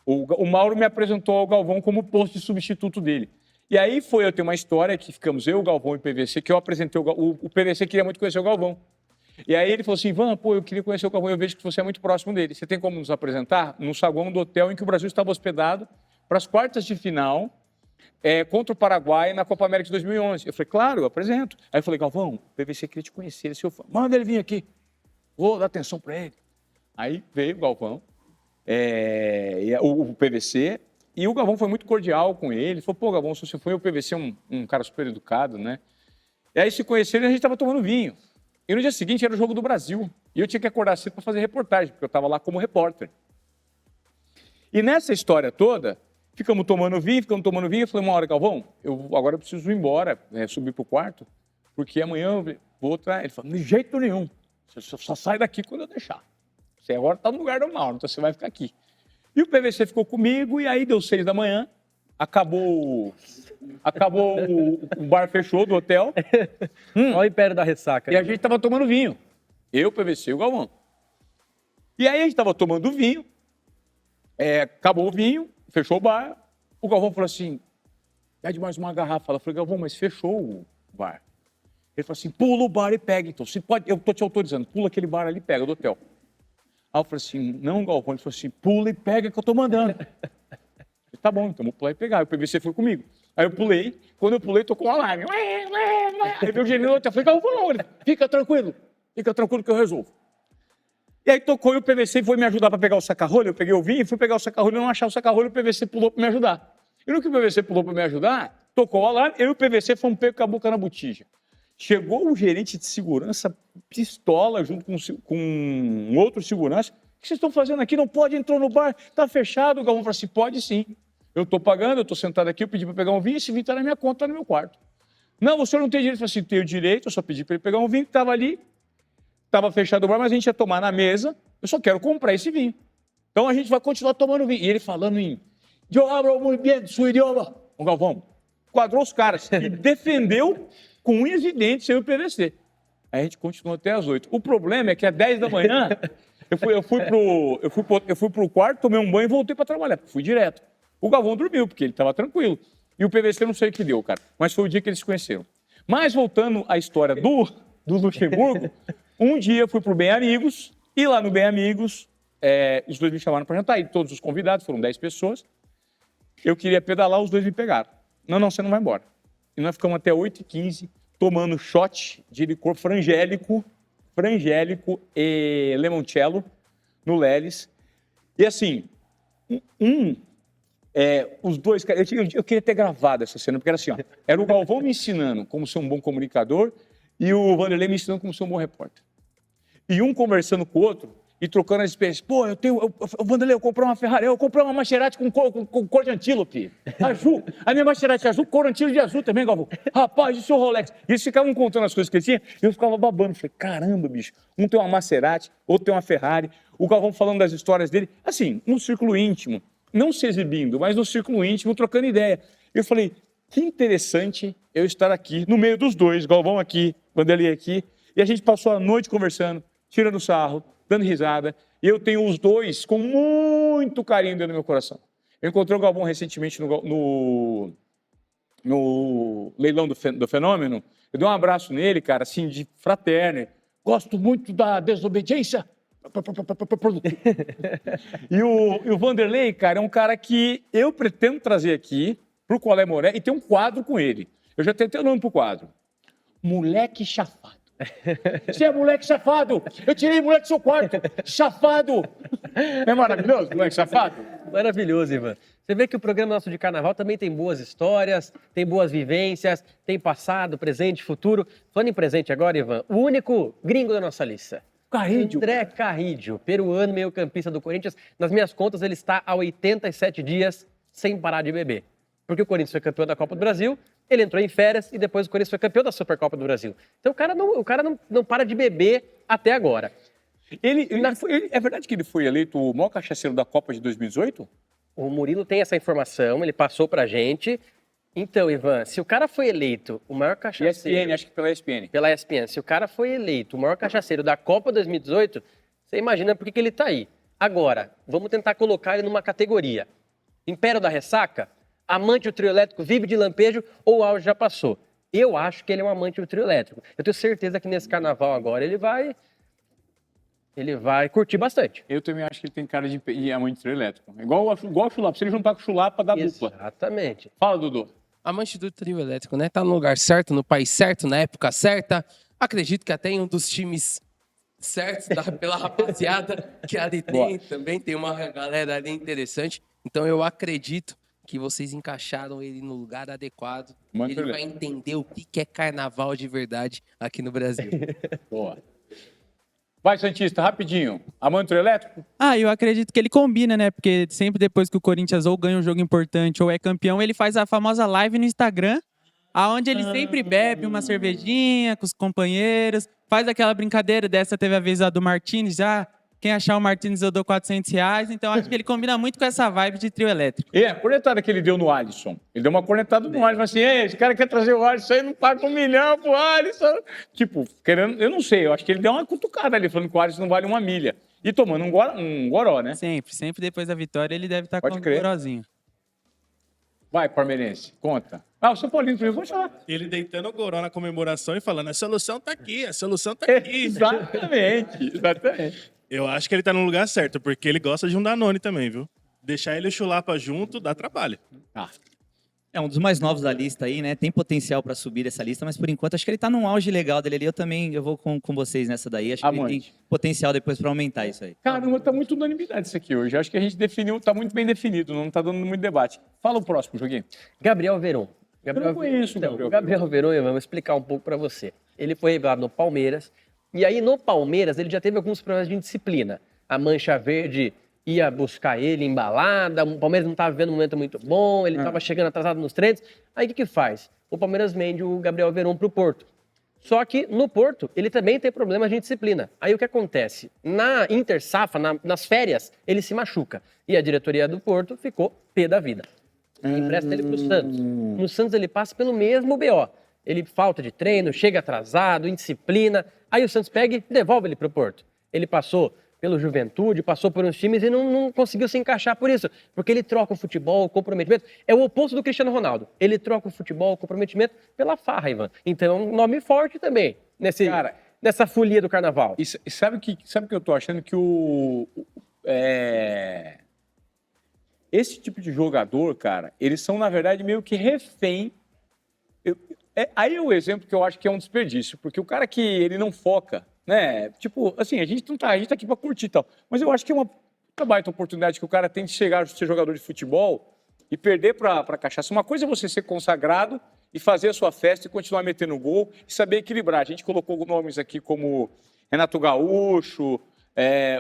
o Mauro me apresentou ao Galvão como posto de substituto dele. E aí eu tenho uma história que ficamos eu, o Galvão e o PVC, que eu apresentei o PVC queria muito conhecer o Galvão. E aí ele falou assim, Ivan, pô, eu queria conhecer o Galvão, eu vejo que você é muito próximo dele. Você tem como nos apresentar no saguão do hotel em que o Brasil estava hospedado para as quartas de final contra o Paraguai na Copa América de 2011. Eu falei, claro, eu apresento. Aí eu falei, Galvão, o PVC queria te conhecer, ele é seu fã. Manda ele vir aqui, vou dar atenção para ele. Aí veio o Galvão, o PVC, e o Galvão foi muito cordial com ele. Ele falou, pô, Galvão, se você foi, o PVC é um cara super educado, né? E aí se conheceram e a gente estava tomando vinho. E no dia seguinte era o Jogo do Brasil. E eu tinha que acordar cedo para fazer reportagem, porque eu estava lá como repórter. E nessa história toda, ficamos tomando vinho. Eu falei, uma hora, Galvão, agora eu preciso ir embora, subir para o quarto, porque amanhã eu vou atrás. Ele falou, de jeito nenhum, você só sai daqui quando eu deixar. Você agora está no lugar do Mauro, então você vai ficar aqui. E o PVC ficou comigo, e aí deu 6 da manhã, acabou o bar fechou do hotel. Olha o império da ressaca. E a gente estava tomando vinho. Eu, o PVC e o Galvão. E aí a gente estava tomando vinho, acabou o vinho, fechou o bar. O Galvão falou assim, pede mais uma garrafa. Eu falei, Galvão, mas fechou o bar. Ele falou assim, pula o bar e pega então. Você pode, eu estou te autorizando, pula aquele bar ali e pega do hotel. Aí eu falei assim, não, Galvão. Ele falou assim, pula e pega que eu estou mandando. Eu, tá bom, então vou pular e pegar. Aí o PVC foi comigo. Aí eu pulei, quando eu pulei, tocou um alarme. Aí veio o gerente do hotel, eu falei, Galvão, fica tranquilo que eu resolvo. E aí tocou e o PVC foi me ajudar para pegar o saca-rolho. Eu peguei o vinho, fui pegar o saca-rolho, não achar o saca-rolho, o PVC pulou para me ajudar. E no que o PVC pulou para me ajudar, tocou o alarme, eu e o PVC fomos pego com a boca na botija. Chegou o gerente de segurança, pistola, junto com outro segurança. O que vocês estão fazendo aqui? Não pode, entrou no bar, está fechado. O Galvão falou assim, pode sim. Eu estou pagando, eu estou sentado aqui, eu pedi para pegar um vinho, esse vinho está na minha conta, está no meu quarto. Não, o senhor não tem direito. Eu falei assim, tenho direito, eu só pedi para ele pegar um vinho que estava ali, estava fechado o bar, mas a gente ia tomar na mesa, eu só quero comprar esse vinho. Então a gente vai continuar tomando vinho. E ele falando em, eu hablo muito bem seu idioma. O Galvão quadrou os caras e defendeu com unhas e dentes sem o PVC. Aí a gente continuou até às 8. O problema é que às 10 da manhã, eu fui pro quarto, tomei um banho e voltei para trabalhar. Fui direto. O Galvão dormiu, porque ele estava tranquilo. E o PVC não sei o que deu, cara. Mas foi o dia que eles se conheceram. Mas voltando à história do Luxemburgo, um dia eu fui pro Bem Amigos, e lá no Bem Amigos, os dois me chamaram para jantar, e todos os convidados, foram 10 pessoas. Eu queria pedalar, os dois me pegaram. Não, você não vai embora. E nós ficamos até 8h15 tomando shot de licor frangélico e limoncello no Leles. E assim, os dois, eu queria ter gravado essa cena, porque era assim, ó, era o Galvão me ensinando como ser um bom comunicador e o Vanderlei me ensinando como ser um bom repórter. E um conversando com o outro e trocando as experiências. Pô, Vanderlei, eu comprei uma Ferrari, eu comprei uma Maserati com cor de antílope. Azul, a minha Maserati azul, cor antílope de azul também, Galvão. Rapaz, e o seu Rolex? E eles ficavam contando as coisas que ele tinha e eu ficava babando. Falei, caramba, bicho, um tem uma Maserati, outro tem uma Ferrari. O Galvão falando das histórias dele, assim, no círculo íntimo. Não se exibindo, mas no círculo íntimo, trocando ideia. Eu falei, que interessante eu estar aqui, no meio dos dois, Galvão aqui, Vanderlei aqui, e a gente passou a noite conversando, tirando sarro, dando risada, e eu tenho os dois com muito carinho dentro do meu coração. Eu encontrei o Galvão recentemente no leilão do Fenômeno, eu dei um abraço nele, cara, assim, de fraterno, gosto muito da desobediência. E o Vanderlei, cara, é um cara que eu pretendo trazer aqui pro Colé Moré e ter um quadro com ele. Eu já tentei o nome pro quadro. Moleque Chafado. Você é moleque safado. Eu tirei moleque do seu quarto. Chafado. Não é maravilhoso, moleque safado? Maravilhoso, Ivan. Você vê que o programa nosso de carnaval também tem boas histórias, tem boas vivências, tem passado, presente, futuro. Falando em presente agora, Ivan, o único gringo da nossa lista. Carrídio. André Carrídio, peruano, meio-campista do Corinthians. Nas minhas contas, ele está há 87 dias sem parar de beber. Porque o Corinthians foi campeão da Copa do Brasil, ele entrou em férias e depois o Corinthians foi campeão da Supercopa do Brasil. Então o cara não para de beber até agora. É verdade que ele foi eleito o maior cachaceiro da Copa de 2018? O Murilo tem essa informação, ele passou pra gente. Então, Ivan, se o cara foi eleito o maior cachaceiro... ESPN, acho que pela ESPN. Pela ESPN. Se o cara foi eleito o maior cachaceiro da Copa 2018, você imagina por que ele tá aí. Agora, vamos tentar colocar ele numa categoria. Império da Ressaca? Amante do trio elétrico, vive de lampejo ou o auge já passou? Eu acho que ele é um amante do trio elétrico. Eu tenho certeza que nesse carnaval agora ele vai curtir bastante. Eu também acho que ele tem cara de amante de trio elétrico. Igual o Chulapa. Se ele juntar com o Chulapa, dá dupla. Exatamente. Fala, Dudu. Amante do trio elétrico, né? Tá no lugar certo, no país certo, na época certa. Acredito que até em um dos times certos, pela rapaziada que ali tem. Também tem uma galera ali interessante. Então eu acredito que vocês encaixaram ele no lugar adequado. Muito ele vai entender o que é carnaval de verdade aqui no Brasil. Boa. Vai, Santista, rapidinho. Amante do trio elétrico? Eu acredito que ele combina, né? Porque sempre depois que o Corinthians ou ganha um jogo importante ou é campeão, ele faz a famosa live no Instagram, aonde ele sempre bebe uma cervejinha com os companheiros, faz aquela brincadeira, dessa teve a vez a do Martins, quem achar o Martins eu dou R$400, então acho que ele combina muito com essa vibe de trio elétrico. A cornetada que ele deu no Alisson. Ele deu uma cornetada no Alisson, assim, esse cara quer trazer o Alisson aí, não paga 1 milhão pro Alisson. Tipo, querendo, eu não sei, eu acho que ele deu uma cutucada ali, falando que o Alisson não vale 1 milha. E tomando um goró, né? Sempre depois da vitória ele deve estar com Pode um crer. gorozinho. Vai, palmeirense, conta. O São Paulino primeiro, vou chamar. Ele deitando o goró na comemoração e falando, a solução tá aqui, a solução tá aqui. Exatamente. Eu acho que ele tá no lugar certo, porque ele gosta de um Danone também, viu? Deixar ele e o Chulapa junto dá trabalho. É um dos mais novos da lista aí, né? Tem potencial para subir essa lista, mas por enquanto acho que ele tá num auge legal dele ali. Eu vou com vocês nessa daí. Acho que ele tem potencial depois para aumentar isso aí. Caramba, tá muito unanimidade isso aqui hoje. Acho que a gente definiu, tá muito bem definido, não tá dando muito debate. Fala o próximo, Joguinho. Gabriel Veron. Eu não conheço o Gabriel Veron, eu vou explicar um pouco para você. Ele foi revelado no Palmeiras, e aí no Palmeiras ele já teve alguns problemas de indisciplina. A Mancha Verde ia buscar ele embalada, o Palmeiras não estava vivendo um momento muito bom, ele estava chegando atrasado nos treinos. Aí o que faz? O Palmeiras vende o Gabriel Veron para o Porto. Só que no Porto ele também tem problemas de disciplina. Aí o que acontece? Na intersafra, nas férias, ele se machuca. E a diretoria do Porto ficou pé da vida. Empresta ele para o Santos. No Santos ele passa pelo mesmo BO. Ele falta de treino, chega atrasado, indisciplina. Aí o Santos pega e devolve ele para o Porto. Ele passou pelo Juventude, passou por uns times e não conseguiu se encaixar por isso. Porque ele troca o futebol, o comprometimento. É o oposto do Cristiano Ronaldo. Ele troca o futebol, o comprometimento pela farra, Ivan. Então é um nome forte também nessa folia do carnaval. E sabe o que eu tô achando? Que esse tipo de jogador, cara, eles são, na verdade, meio que refém. Aí é o exemplo que eu acho que é um desperdício, porque o cara que ele não foca, né? Tipo, assim, a gente tá aqui pra curtir e tal, mas eu acho que é uma baita oportunidade que o cara tem de chegar a ser jogador de futebol e perder pra cachaça. Uma coisa é você ser consagrado e fazer a sua festa e continuar metendo gol e saber equilibrar. A gente colocou nomes aqui como Renato Gaúcho,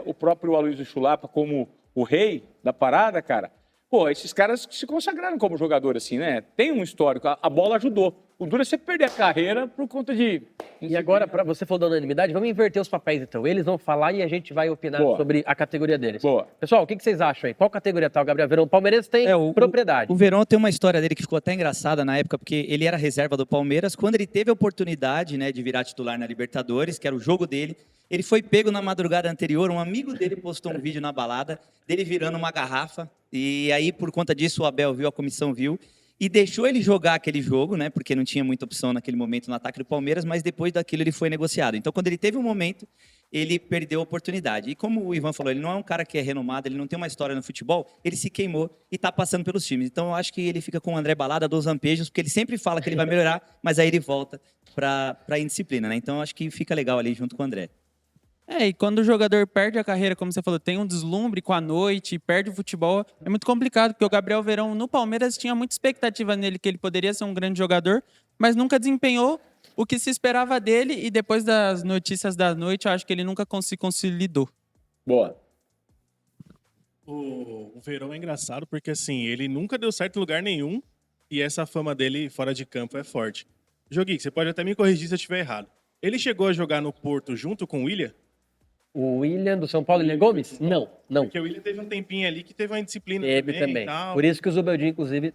o próprio Aloysio Chulapa como o rei da parada, cara. Pô, esses caras se consagraram como jogador, assim, né? Tem um histórico, a bola ajudou. O duro é você perder a carreira por conta de... E agora, para você falar da unanimidade, vamos inverter os papéis, então. Eles vão falar e a gente vai opinar sobre a categoria deles. Boa. Pessoal, o que vocês acham aí? Qual categoria tá o Gabriel Veron? O Palmeiras tem propriedade. O Veron tem uma história dele que ficou até engraçada na época, porque ele era reserva do Palmeiras. Quando ele teve a oportunidade, né, de virar titular na Libertadores, que era o jogo dele, ele foi pego na madrugada anterior, um amigo dele postou um vídeo na balada, dele virando uma garrafa, e aí, por conta disso, o Abel viu, a comissão viu, e deixou ele jogar aquele jogo, né? Porque não tinha muita opção naquele momento no ataque do Palmeiras, mas depois daquilo ele foi negociado. Então, quando ele teve um momento, ele perdeu a oportunidade. E como o Ivan falou, ele não é um cara que é renomado, ele não tem uma história no futebol, ele se queimou e está passando pelos times. Então, eu acho que ele fica com o André Balada dos Ampejos, porque ele sempre fala que ele vai melhorar, mas aí ele volta para a indisciplina, né? Então, eu acho que fica legal ali junto com o André. E quando o jogador perde a carreira, como você falou, tem um deslumbre com a noite, perde o futebol, é muito complicado, porque o Gabriel Veron no Palmeiras tinha muita expectativa nele, que ele poderia ser um grande jogador, mas nunca desempenhou o que se esperava dele, e depois das notícias da noite, eu acho que ele nunca se consolidou. Boa. O Verón é engraçado porque, assim, ele nunca deu certo em lugar nenhum e essa fama dele fora de campo é forte. Jogui, você pode até me corrigir se eu estiver errado. Ele chegou a jogar no Porto junto com o William? O William do São Paulo, William Gomes? Não. Porque o William teve um tempinho ali que teve uma disciplina Teve também. também. E tal. Por isso que o Zubaldinho, inclusive,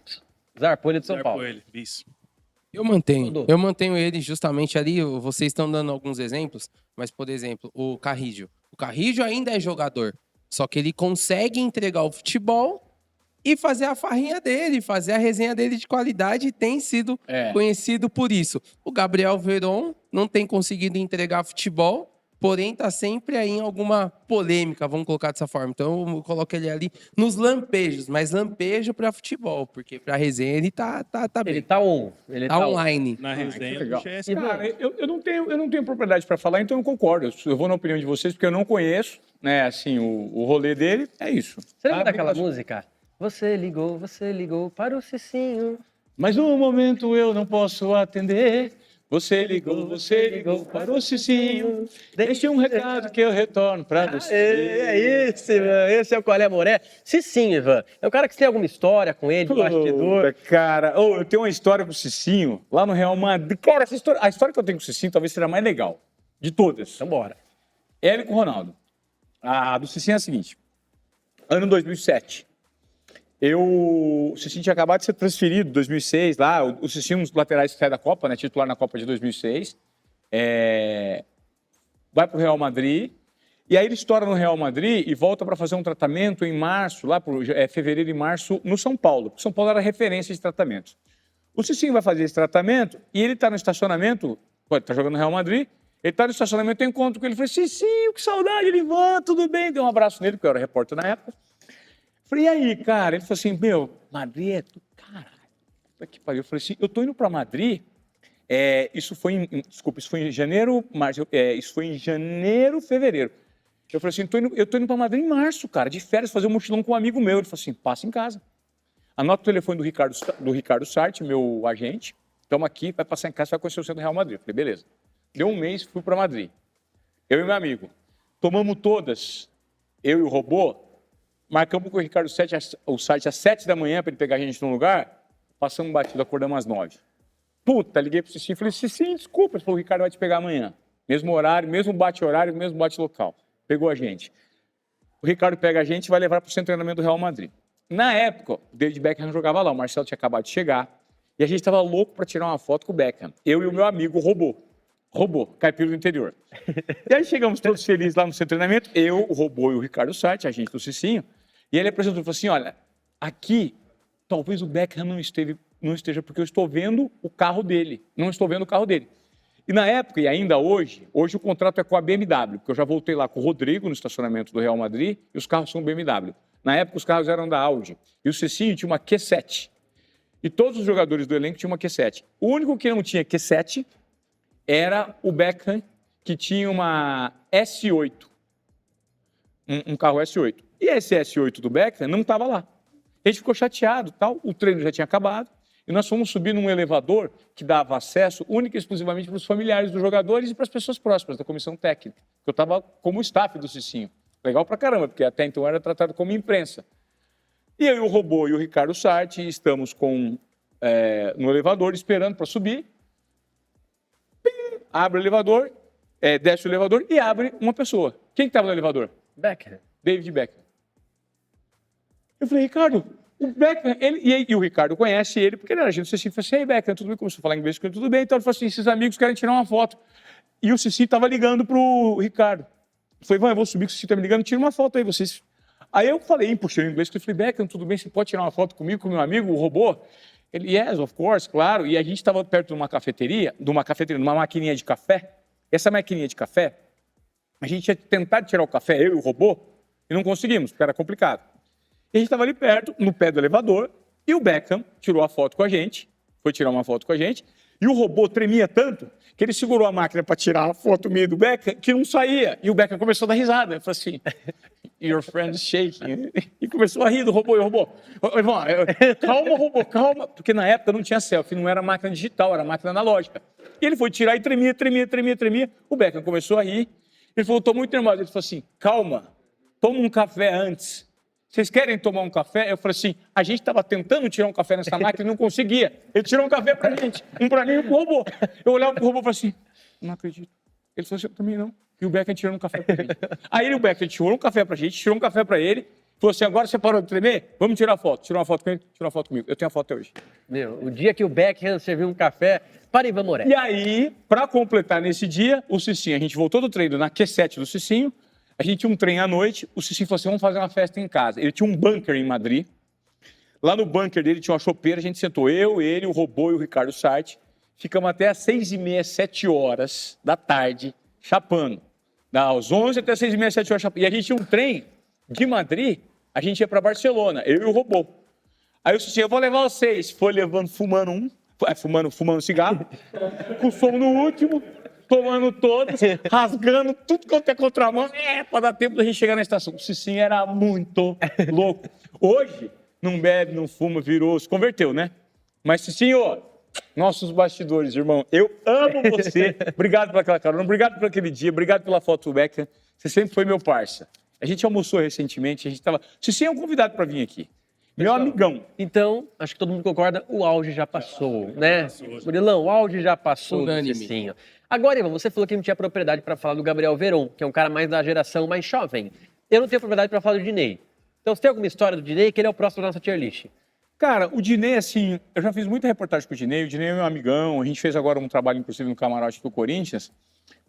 zarpou ele do São Zarpou Paulo. ele, isso. Eu mantenho. Rodou. Eu mantenho ele justamente ali. Vocês estão dando alguns exemplos, mas, por exemplo, o Carrillo. O Carrillo ainda é jogador. Só que ele consegue entregar o futebol e fazer a farrinha dele, fazer a resenha dele de qualidade e tem sido conhecido por isso. O Gabriel Veron não tem conseguido entregar futebol, porém tá sempre aí em alguma polêmica, vamos colocar dessa forma. Então eu coloco ele ali nos lampejos, mas lampejo pra futebol, porque pra resenha ele tá bem. Ele tá on. Ele Tá tá on. online. Na resenha, legal. o bicho é esse E cara. Cara, eu não tenho propriedade para falar, então eu concordo. Eu vou na opinião de vocês, porque eu não conheço, né, assim, o rolê dele. É isso. Você lembra Tá? daquela música? Você ligou para o Cicinho. Mas no momento eu não posso atender. Você ligou para o Cicinho. Deixe um recado que eu retorno para você. É isso, Ivan. Esse é o Qual é, Moré? Cicinho, Ivan. É um cara que tem alguma história com ele, bastidor. Puta, cara, eu tenho uma história com o Cicinho lá no Real Madrid. Cara, a história que eu tenho com o Cicinho talvez seja a mais legal de todas. Então bora. Ele com o Ronaldo. A do Cicinho é a seguinte. Ano 2007. O Cicinho tinha acabado de ser transferido em 2006, lá, o Cicinho, um dos laterais que sai da Copa, né, titular na Copa de 2006, vai para o Real Madrid, e aí ele estoura no Real Madrid e volta para fazer um tratamento em março, lá por fevereiro e março, no São Paulo, porque São Paulo era referência de tratamentos. O Cicinho vai fazer esse tratamento e ele está no estacionamento, está jogando no Real Madrid, ele está no estacionamento, eu encontro com ele, falei, Cicinho, que saudade, ele Ivan, tudo bem? Dei um abraço nele, porque eu era repórter na época. Falei, e aí, cara? Ele falou assim, meu, Madrid é do caralho. Puta que pariu. Eu falei assim, eu tô indo pra Madrid, isso foi em janeiro, março, isso foi em janeiro, fevereiro. Eu falei assim, eu tô indo pra Madrid em março, cara, de férias, fazer um mochilão com um amigo meu. Ele falou assim, passa em casa. Anota o telefone do Ricardo Sarti, meu agente, estamos aqui, vai passar em casa, vai conhecer o centro do Real Madrid. Eu falei, beleza. Deu um mês, fui pra Madrid. Eu e meu amigo. Tomamos todas, eu e o robô, marcamos com o Ricardo Sarti às 7 da manhã para ele pegar a gente num lugar, passamos batido, acordamos às 9. Puta, liguei pro Cicinho e falei, Cicinho, desculpa. Ele falou, o Ricardo vai te pegar amanhã. Mesmo horário, mesmo bate-horário, mesmo bate-local. Pegou a gente. O Ricardo pega a gente e vai levar para o centro de treinamento do Real Madrid. Na época, o David Beckham jogava lá, o Marcelo tinha acabado de chegar, e a gente estava louco para tirar uma foto com o Beckham. Eu e o meu amigo, o Robô, caipira do interior. E aí chegamos todos felizes lá no centro de treinamento, eu, o Robô e o Ricardo Sarti, a gente do Cicinho, e ele apresentou e falou assim, olha, aqui talvez o Beckham não esteja porque eu estou vendo o carro dele, não estou vendo o carro dele. E na época, e ainda hoje o contrato é com a BMW, porque eu já voltei lá com o Rodrigo no estacionamento do Real Madrid e os carros são BMW. Na época os carros eram da Audi e o Cicinho tinha uma Q7. E todos os jogadores do elenco tinham uma Q7. O único que não tinha Q7 era o Beckham, que tinha uma S8, um carro S8. E esse S8 do Beckham não estava lá. A gente ficou chateado, tal. O treino já tinha acabado. E nós fomos subir num elevador que dava acesso única e exclusivamente para os familiares dos jogadores e para as pessoas próximas da comissão técnica. Eu estava como staff do Cicinho. Legal pra caramba, porque até então era tratado como imprensa. E eu, o Robô e o Ricardo Sarti estamos no elevador esperando para subir. Pim, abre o elevador, desce o elevador e abre uma pessoa. Quem estava no elevador? Beckham. David Beckham. Eu falei, Ricardo, o Beckham, e o Ricardo conhece ele, porque ele era agente do Cicinho. Eu falei assim, ei, Beckham, tudo bem? Começou a falar inglês com ele, tudo bem. Então ele falou assim, esses amigos querem tirar uma foto. E o Cicinho estava ligando pro Ricardo. Eu falei, Ivan, eu vou subir, que o Cicinho está me ligando, tira uma foto aí, vocês. Aí eu falei, puxei o inglês, eu falei, Beckham, tudo bem? Você pode tirar uma foto comigo, com o meu amigo, o Robô? Ele, yes, of course, claro. E a gente estava perto de uma maquininha de café. Essa maquininha de café, a gente ia tentar tirar o café, eu e o Robô, e não conseguimos, porque era complicado. E a gente estava ali perto, no pé do elevador, e o Beckham tirou a foto com a gente, foi tirar uma foto com a gente, e o Robô tremia tanto que ele segurou a máquina para tirar a foto meio do Beckham, que não saía. E o Beckham começou a dar risada. Ele falou assim, your friend is shaking. E começou a rir do Robô. E o Robô, calma, Robô, calma. Porque na época não tinha selfie, não era máquina digital, era máquina analógica. E ele foi tirar e tremia. O Beckham começou a rir. Ele falou, estou muito nervoso. Ele falou assim, calma, toma um café antes. vocês querem tomar um café? Eu falei assim, a gente estava tentando tirar um café nessa máquina e não conseguia. Ele tirou um café pra gente, um pra mim e um pro robô. Eu olhava pro robô e falei assim, não acredito. Ele falou assim, eu também não. E o Beckham tirando um café pra gente. Aí o Beckham tirou um café pra gente, tirou um café pra ele, falou assim, agora você parou de tremer? Vamos tirar foto. Tirou uma foto com ele, tirou uma foto comigo. Eu tenho a foto até hoje. Meu, o dia que o Beckham serviu um café para Ivan Moré. E aí, pra completar nesse dia, o Cicinho, a gente voltou do treino na Q7 do Cicinho, a gente tinha um trem à noite, o Cicinho falou assim, vamos fazer uma festa em casa. Ele tinha um bunker em Madrid. Lá no bunker dele tinha uma chopeira, a gente sentou, eu, ele, o robô e o Ricardo Sarti. Ficamos até às 6h30, 7 horas da tarde, chapando. Das 11 até 6h30, 7 horas chapando. E a gente tinha um trem de Madrid, a gente ia para Barcelona, eu e o robô. Aí o Cicinho, eu vou levar vocês. Foi levando, fumando cigarro, com o som no último, tomando todos, rasgando tudo quanto é contramão, para dar tempo da gente chegar na estação. O Cicinho era muito louco. Hoje, não bebe, não fuma, virou, se converteu, né? Mas, Cicinho, nossos bastidores, irmão, eu amo você. Obrigado pelaquela carona, obrigado por aquele dia, obrigado pela foto do Beckham. Você sempre foi meu parça. A gente almoçou recentemente, a gente tava... Cicinho é um convidado para vir aqui. Meu amigão. Então, acho que todo mundo concorda, o auge já passou, né? Murilão, o auge já passou do Unânime. Cicinho. Agora, Ivan, você falou que não tinha propriedade para falar do Gabriel Veron, que é um cara mais da geração mais jovem. Eu não tenho propriedade para falar do Diney. Então, você tem alguma história do Diney, que ele é o próximo da nossa tier list? Cara, o Diney, assim, eu já fiz muita reportagem com o Diney é meu amigão, a gente fez agora um trabalho, inclusive, no camarote do Corinthians,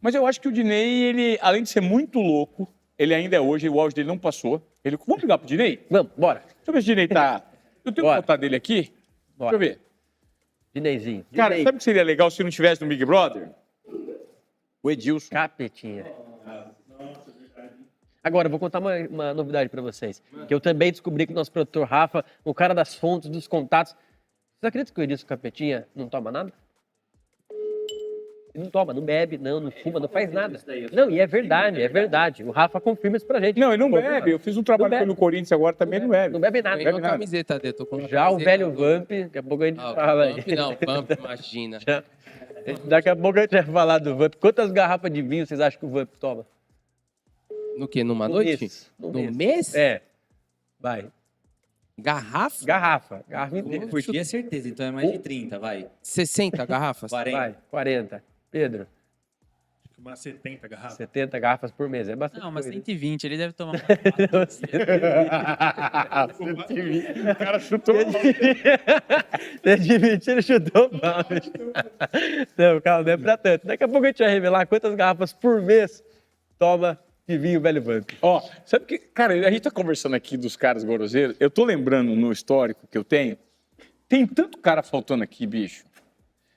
mas eu acho que o Diney, ele, além de ser muito louco, ele ainda é hoje, o auge dele não passou. Vamos ligar pro Diney? Vamos, bora. Deixa eu ver se o Diney tá... Eu tenho que Bora. botar dele aqui. Bora. Deixa eu ver. Dineyzinho. Cara, Diney. sabe o que seria legal se não tivesse no Big Brother? O Edilson. Capetinha. Agora, eu vou contar uma novidade para vocês. Que eu também descobri que o nosso produtor Rafa, o cara das fontes, dos contatos... Vocês acreditam que o Edilson Capetinha não toma nada? Ele não toma, não bebe, não fuma, não faz nada. Não, e é verdade, é verdade. O Rafa confirma isso pra gente. Não, ele não Confirma. bebe. Eu fiz um trabalho Não com ele bebe. no Corinthians agora, também não bebe. Não bebe nada. Ganhou Bebe a nada. camiseta dele, tô com uma Já o camiseta velho do- Vamp, daqui a pouco a gente Ah, o fala aí. Vamp não, Vamp, imagina. Daqui a pouco a gente vai falar do Vamp. Quantas garrafas de vinho vocês acham que o Vamp toma? No quê? Numa No noite? mês. No No mês. mês? É. Vai. Garrafa? Garrafa inteira. Por dia é certeza, então é mais de 30, vai. 60 garrafas? 40. Vai, 40. Pedro, Umas 70 garrafas. 70 garrafas por mês. É bastante Não, mas coisa. 120, ele deve tomar. O cara chutou. Admite, ele chutou mal. Não, calma, não é pra tanto. Daqui a pouco a gente vai revelar quantas garrafas por mês toma de vinho velho Vamp. Ó, sabe que, cara, a gente tá conversando aqui dos caras gorozeiros, eu tô lembrando no histórico que eu tenho, tem tanto cara faltando aqui, bicho.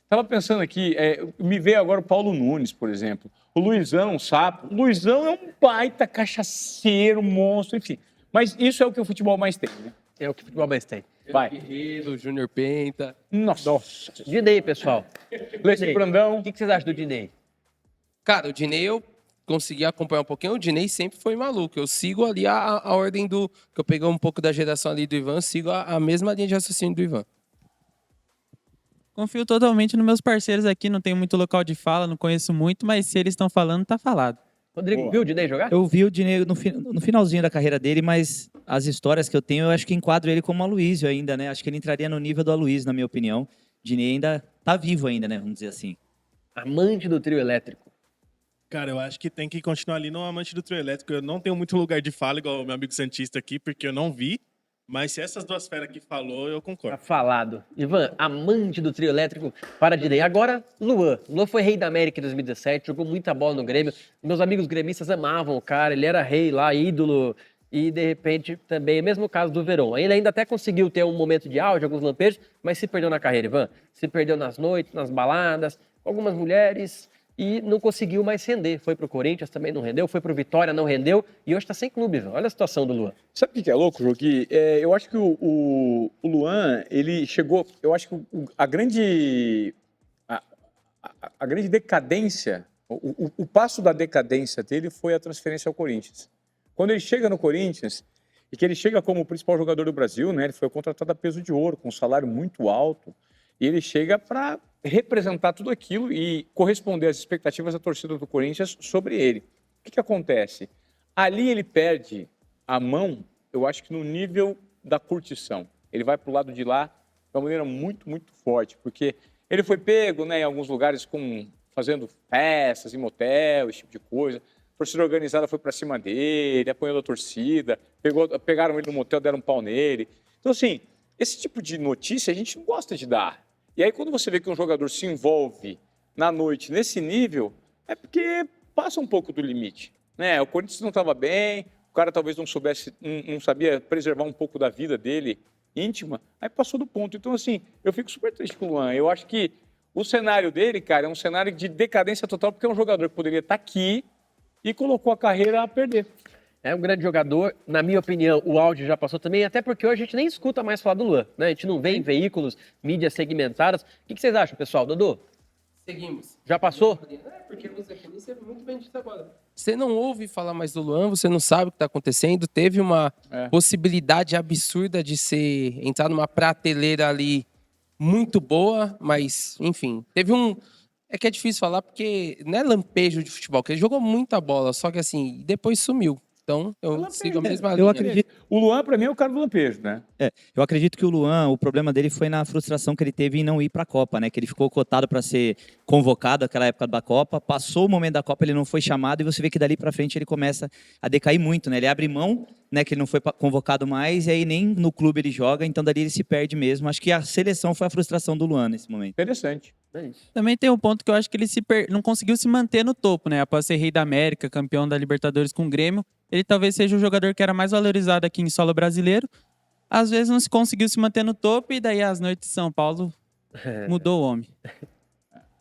Tava pensando aqui, me veio agora o Paulo Nunes, por exemplo, o Luizão, Sapo. O Luizão é um baita cachaceiro, monstro, enfim. Mas isso é o que o futebol mais tem, né? É o que o futebol mais tem. Vai. Guerreiro, Júnior Penta. Nossa. Diney, pessoal. Lesse Diney. Brandão. O que vocês acham do Diney? Cara, o Diney eu consegui acompanhar um pouquinho. O Diney sempre foi maluco. Eu sigo ali a ordem do... Que eu peguei um pouco da geração ali do Ivan, eu sigo a mesma linha de raciocínio do Ivan. Confio totalmente nos meus parceiros aqui, não tenho muito local de fala, não conheço muito, mas se eles estão falando, tá falado. Rodrigo, Boa. viu o Diney jogar? Eu vi o Diney no finalzinho da carreira dele, mas as histórias que eu tenho, eu acho que enquadro ele como Aloysio ainda, né? Acho que ele entraria no nível do Aloysio, na minha opinião. O Diney ainda tá vivo ainda, né? Vamos dizer assim. Amante do trio elétrico. Cara, eu acho que tem que continuar ali no amante do trio elétrico. Eu não tenho muito lugar de fala, igual o meu amigo Santista aqui, porque eu não vi. Mas se essas duas feras aqui falou, eu Tá concordo. falado. Ivan, amante do trio elétrico para Diney. Agora, Luan. Luan foi rei da América em 2017, jogou muita bola no Grêmio. Meus amigos gremistas amavam o cara, ele era rei lá, ídolo. E, de repente, também, é o mesmo caso do Verón. Ele ainda até conseguiu ter um momento de auge, alguns lampejos, mas se perdeu na carreira, Ivan. Se perdeu nas noites, nas baladas, com algumas mulheres, e não conseguiu mais render. Foi pro Corinthians, também não rendeu, foi pro Vitória, não rendeu, e hoje tá sem clube, Ivan. Olha a situação do Luan. Sabe o que é louco, Joqui? Eu acho que o Luan, ele chegou... Eu acho que a grande decadência, o passo da decadência dele foi a transferência ao Corinthians. Quando ele chega no Corinthians, e que ele chega como o principal jogador do Brasil, né? Ele foi contratado a peso de ouro, com um salário muito alto, e ele chega para representar tudo aquilo e corresponder às expectativas da torcida do Corinthians sobre ele. O que acontece? Ali ele perde a mão eu acho que no nível da curtição. Ele vai pro lado de lá de uma maneira muito, muito forte, porque ele foi pego, né, em alguns lugares fazendo festas em motel, esse tipo de coisa. A torcida organizada foi para cima dele, apoiando a torcida, pegaram ele no motel, deram um pau nele. Então, assim, esse tipo de notícia a gente não gosta de dar. E aí, quando você vê que um jogador se envolve na noite nesse nível, é porque passa um pouco do limite, né? O Corinthians não estava bem, o cara talvez não sabia preservar um pouco da vida dele íntima, aí passou do ponto. Então, assim, eu fico super triste com o Luan. Eu acho que o cenário dele, cara, é um cenário de decadência total, porque é um jogador que poderia estar aqui e colocou a carreira a perder. É um grande jogador, na minha opinião, o áudio já passou também, até porque hoje a gente nem escuta mais falar do Luan, né? A gente não vê em veículos, mídias segmentadas. O que vocês acham, pessoal? Dodô? Seguimos. Já passou? Porque você é muito bem dito agora. Você não ouve falar mais do Luan, você não sabe o que está acontecendo. Teve uma possibilidade absurda de entrar numa prateleira ali muito boa, mas, enfim, teve um... É que é difícil falar porque não é lampejo de futebol, porque ele jogou muita bola, só que assim, depois sumiu. Então, eu sigo a mesma linha. Eu acredito. O Luan, para mim, é o cara do lampejo, né? Eu acredito que o Luan, o problema dele foi na frustração que ele teve em não ir para a Copa, né? Que ele ficou cotado para ser convocado naquela época da Copa, passou o momento da Copa, ele não foi chamado e você vê que dali para frente ele começa a decair muito, né? Ele abre mão, né? Que ele não foi convocado mais e aí nem no clube ele joga, então dali ele se perde mesmo. Acho que a seleção foi a frustração do Luan nesse momento. Interessante. Também tem um ponto que eu acho que ele não conseguiu se manter no topo, né? Após ser rei da América, campeão da Libertadores com o Grêmio, ele talvez seja o jogador que era mais valorizado aqui em solo brasileiro. Às vezes não se conseguiu se manter no topo e daí as noites de São Paulo mudou o homem.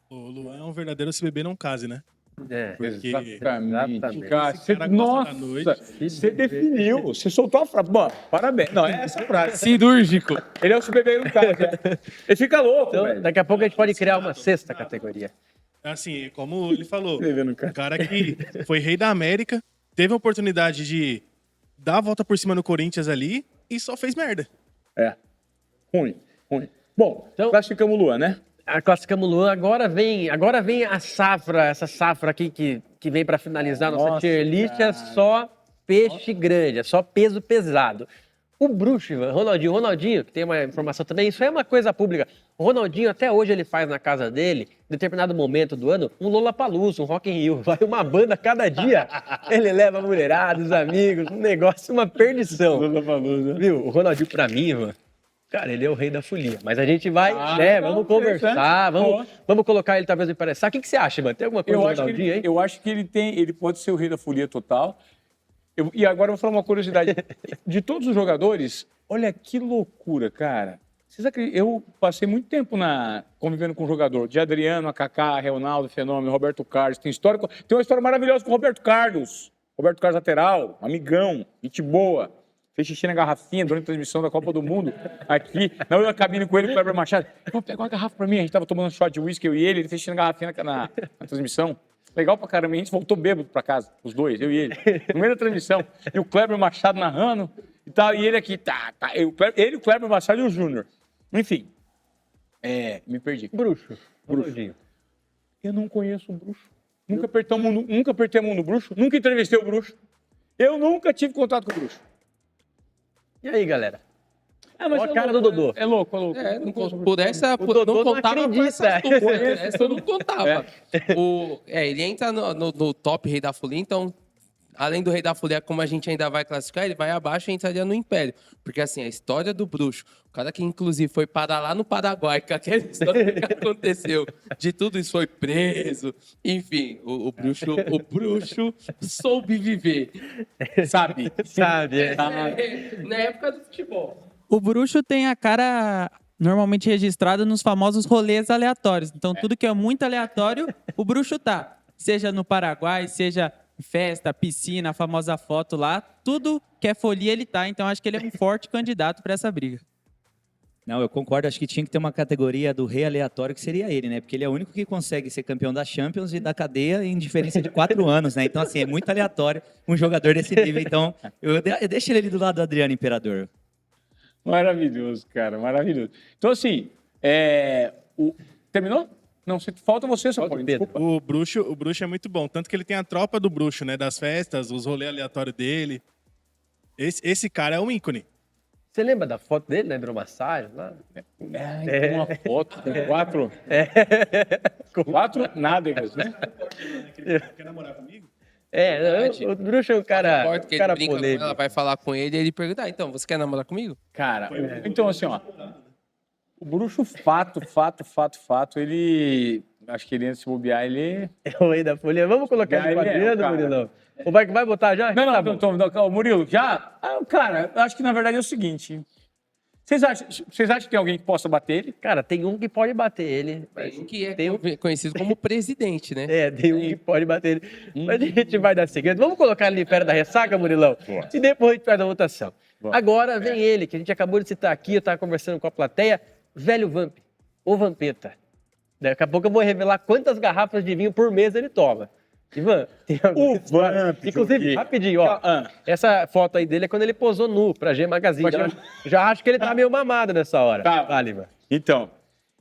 O Luan é um verdadeiro se beber não case, né? Porque Exatamente. Cara, esse cara gosta da noite. Você definiu, você soltou a frase. Bom, parabéns. Não, é essa frase. Cirúrgico. Ele é o se beber no caso. Ele fica louco, Então, velho. daqui a pouco a gente pode criar uma sexta categoria. Assim, como ele falou, Bebendo, o cara. cara que foi rei da América, teve a oportunidade de dar a volta por cima no Corinthians ali e só fez merda. É. Ruim. Bom, Então- classificamos o Luan, né? Classificamos o Luan, agora vem a safra, essa safra aqui que vem para finalizar a nossa Nossa, tier list, é cara. só peixe grande, é só peso pesado. O bruxo, Ivan, Ronaldinho, que tem uma informação também, isso é uma coisa pública. O Ronaldinho, até hoje, ele faz na casa dele, em determinado momento do ano, um Lollapalooza, um Rock in Rio. Vai uma banda cada dia. Ele leva a mulherada, os amigos, um negócio, uma perdição. Lollapalooza. Viu? O Ronaldinho, pra mim, Ivan, cara, ele é o rei da folia. Mas a gente vai, vamos interessante. conversar, Boa. vamos colocar ele talvez no emprestado. O que você acha, mano? Tem alguma coisa Eu do acho, que Ronaldinho, hein? ele, eu acho que ele pode ser o rei da folia total. E agora eu vou falar uma curiosidade. De todos os jogadores, olha que loucura, cara. Vocês acreditam? Eu passei muito tempo convivendo com um jogador. De Adriano, a Kaká, Ronaldo, Fenômeno, Roberto Carlos. Tem uma história maravilhosa com o Roberto Carlos. Roberto Carlos lateral, amigão, gente boa. Fez xixi na garrafinha durante a transmissão da Copa do Mundo. Aqui, na cabine com ele, com o Kleber Machado. Pô, pega uma garrafa pra mim. A gente tava tomando um shot de uísque, eu e ele fez xixi na garrafinha na transmissão. Legal pra caramba. A gente voltou bêbado pra casa, os dois, eu e ele. No meio da transmissão. E o Kleber Machado narrando. E tal, e ele aqui, Ele, o Kleber Machado e o Júnior. Enfim. Me perdi. Bruxo. Ronaldinho. Eu não conheço o bruxo. Nunca apertei a mão no bruxo. Nunca entrevistei o bruxo. Eu nunca tive contato com o bruxo. E aí, galera? Mas Ó a cara do Dodô. É louco, é louco. Por essa, Dodô não não contava com acredita. essas duas. Essa eu não contava. Ele entra no top Rei da Folia, então, além do Rei da Folia, como a gente ainda vai classificar, ele vai abaixo e entraria no Império. Porque, assim, a história do bruxo, o cara que, inclusive, foi parar lá no Paraguai, com aquela história que aconteceu, de tudo isso foi preso, enfim, o bruxo soube viver. Sabe? Sabe? Na época do futebol. O bruxo tem a cara normalmente registrada nos famosos rolês aleatórios. Então, tudo que é muito aleatório, o bruxo tá. Seja no Paraguai, seja festa, piscina, a famosa foto lá, tudo que é folia ele tá. Então, acho que ele é um forte candidato para essa briga. Não, eu concordo. Acho que tinha que ter uma categoria do rei aleatório, que seria ele, né? Porque ele é o único que consegue ser campeão da Champions e da cadeia em diferença de 4 anos, né? Então, assim, é muito aleatório um jogador desse nível. Então, eu deixo ele ali do lado do Adriano Imperador. Maravilhoso, cara, maravilhoso. Então, assim, terminou? Não, falta você, só pode. Pedro. Desculpa. O bruxo é muito bom. Tanto que ele tem a tropa do bruxo, né? Das festas, os rolês aleatórios dele. Esse cara é um ícone. Você lembra da foto dele na hidromassagem? Lá? Tem uma foto com 4... 4 nádegas, né? Quer namorar comigo? O Bruxo é um cara, Importa que ele cara brinca com polêmico. ela, vai falar com ele e ele pergunta: então, você quer namorar comigo? Cara, então assim, ó. O Bruxo, fato, ele... Acho que ele, antes de se bobear, ele... É o rei da folia. Vamos colocar ele Ele é, quadrinho, cara. Murilão? Ou vai botar já? Não, Tá bom. não, Murilo, já? Cara, eu acho que na verdade é o seguinte. Vocês acham que tem alguém que possa bater ele? Cara, tem um que pode bater ele. mas Tem um que é tem um- conhecido como presidente, né? tem um que pode bater ele. Mas a gente vai dar segredo. Vamos colocar ele perto da ressaca, Murilão? E depois a gente faz a votação. Agora vem ele, que a gente acabou de citar aqui, eu estava conversando com a plateia, velho Vamp, o Vampeta. Daqui a pouco eu vou revelar quantas garrafas de vinho por mês ele toma. Ivan, tem alguma história? Vamp, Inclusive, Joguinho. rapidinho, ó. Essa foto aí dele é quando ele posou nu pra G Magazine. Já acho que ele tá meio mamado nessa hora. Tá. Vale, Ivan. Então,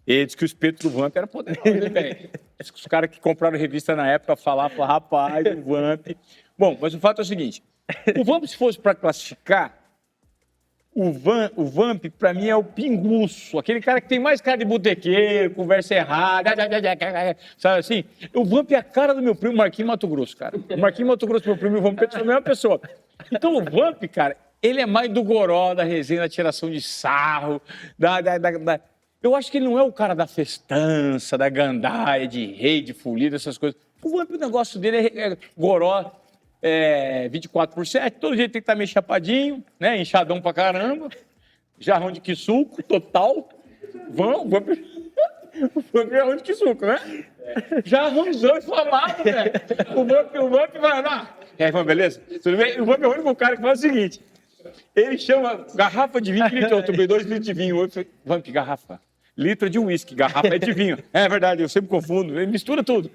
ele disse que o espeto do Vamp era poderoso, né, velho? Diz que os caras que compraram a revista na época falavam, rapaz, o Vamp... Bom, mas o fato é o seguinte, o Vamp, se fosse para classificar, o Vamp, pra mim, é o pinguço, aquele cara que tem mais cara de botequeiro, conversa errada, sabe assim? O Vamp é a cara do meu primo Marquinhos Mato Grosso, cara. O Marquinhos Mato Grosso, meu primo, e o Vampeta são a mesma pessoa. Então, o Vamp, cara, ele é mais do goró, da resenha, da tiração de sarro, Eu acho que ele não é o cara da festança, da gandaia, de rei, de folia, dessas coisas. O Vamp, o negócio dele é goró, 24/7, todo jeito tem que estar meio chapadinho, né? Inchadão pra caramba, jarrão de quisuco, total. O Vamp é jarrão de quisuco, né? Jarrãozão inflamado, velho. O Vamp vai lá. Vamp, beleza? Tudo bem? O Vamp é o único cara que faz o seguinte, ele chama garrafa de vinho, eu tomei 2 litros de vinho, eu falei, Vamp, garrafa. Litro de uísque, garrafa é de vinho. É verdade, eu sempre confundo, ele mistura tudo.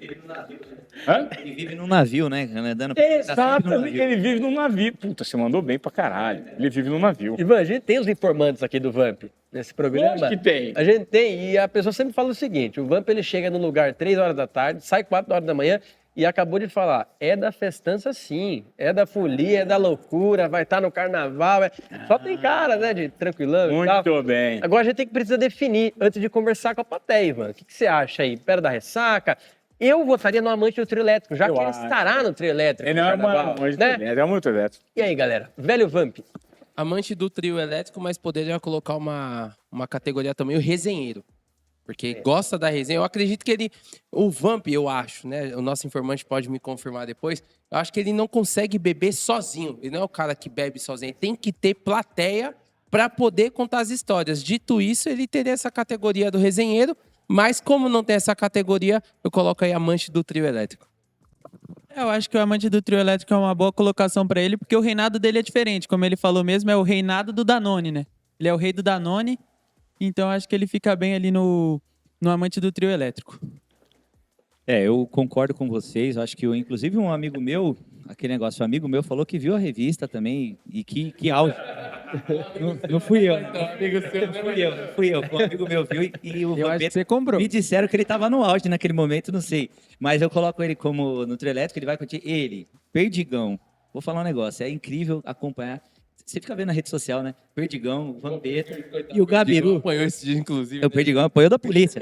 Hã? Ele vive num navio, né? Andando Exatamente, ele vive num navio. Puta, você mandou bem pra caralho. Ele vive num navio. Ivan, a gente tem os informantes aqui do Vamp nesse programa. Lógico que tem. A gente tem, e a pessoa sempre fala o seguinte, o Vamp ele chega no lugar 3 horas da tarde, sai 4 horas da manhã e acabou de falar, é da festança sim, é da folia, é da loucura, vai estar no carnaval, só tem cara, né, de tranquilão e tal. Muito bem. Agora a gente precisa definir, antes de conversar com a plateia, Ivan, o que você acha aí, perto da ressaca? Eu votaria no amante do trio elétrico, já que ele estará no trio elétrico. Ele no não é carnaval, né? é muito elétrico. E aí, galera, velho Vamp, Amante do trio elétrico, mas poderia colocar uma categoria também, o resenheiro. Porque gosta da resenha. Eu acredito que ele... O Vamp, eu acho, né? O nosso informante pode me confirmar depois. Eu acho que ele não consegue beber sozinho. Ele não é o cara que bebe sozinho. Ele tem que ter plateia para poder contar as histórias. Dito isso, ele teria essa categoria do resenheiro. Mas como não tem essa categoria, eu coloco aí amante do trio elétrico. Eu acho que o amante do trio elétrico é uma boa colocação pra ele, porque o reinado dele é diferente. Como ele falou mesmo, é o reinado do Danone, né? Ele é o rei do Danone, então acho que ele fica bem ali no amante do trio elétrico. Eu concordo com vocês. Eu acho que, inclusive, um amigo meu, aquele negócio, um amigo meu falou que viu a revista também e que auge. Não fui eu. Não fui eu. Um amigo meu viu e o Eu acho que Vampeta você comprou. me disseram que ele estava no auge naquele momento, não sei. Mas eu coloco ele como no trio elétrico, ele vai curtir. Ele, Perdigão. Vou falar um negócio, é incrível acompanhar. Você fica vendo na rede social, né? Perdigão, o Vampeta e o Gabiru. Apanhou esse dia, inclusive. O Perdigão apoiou da polícia.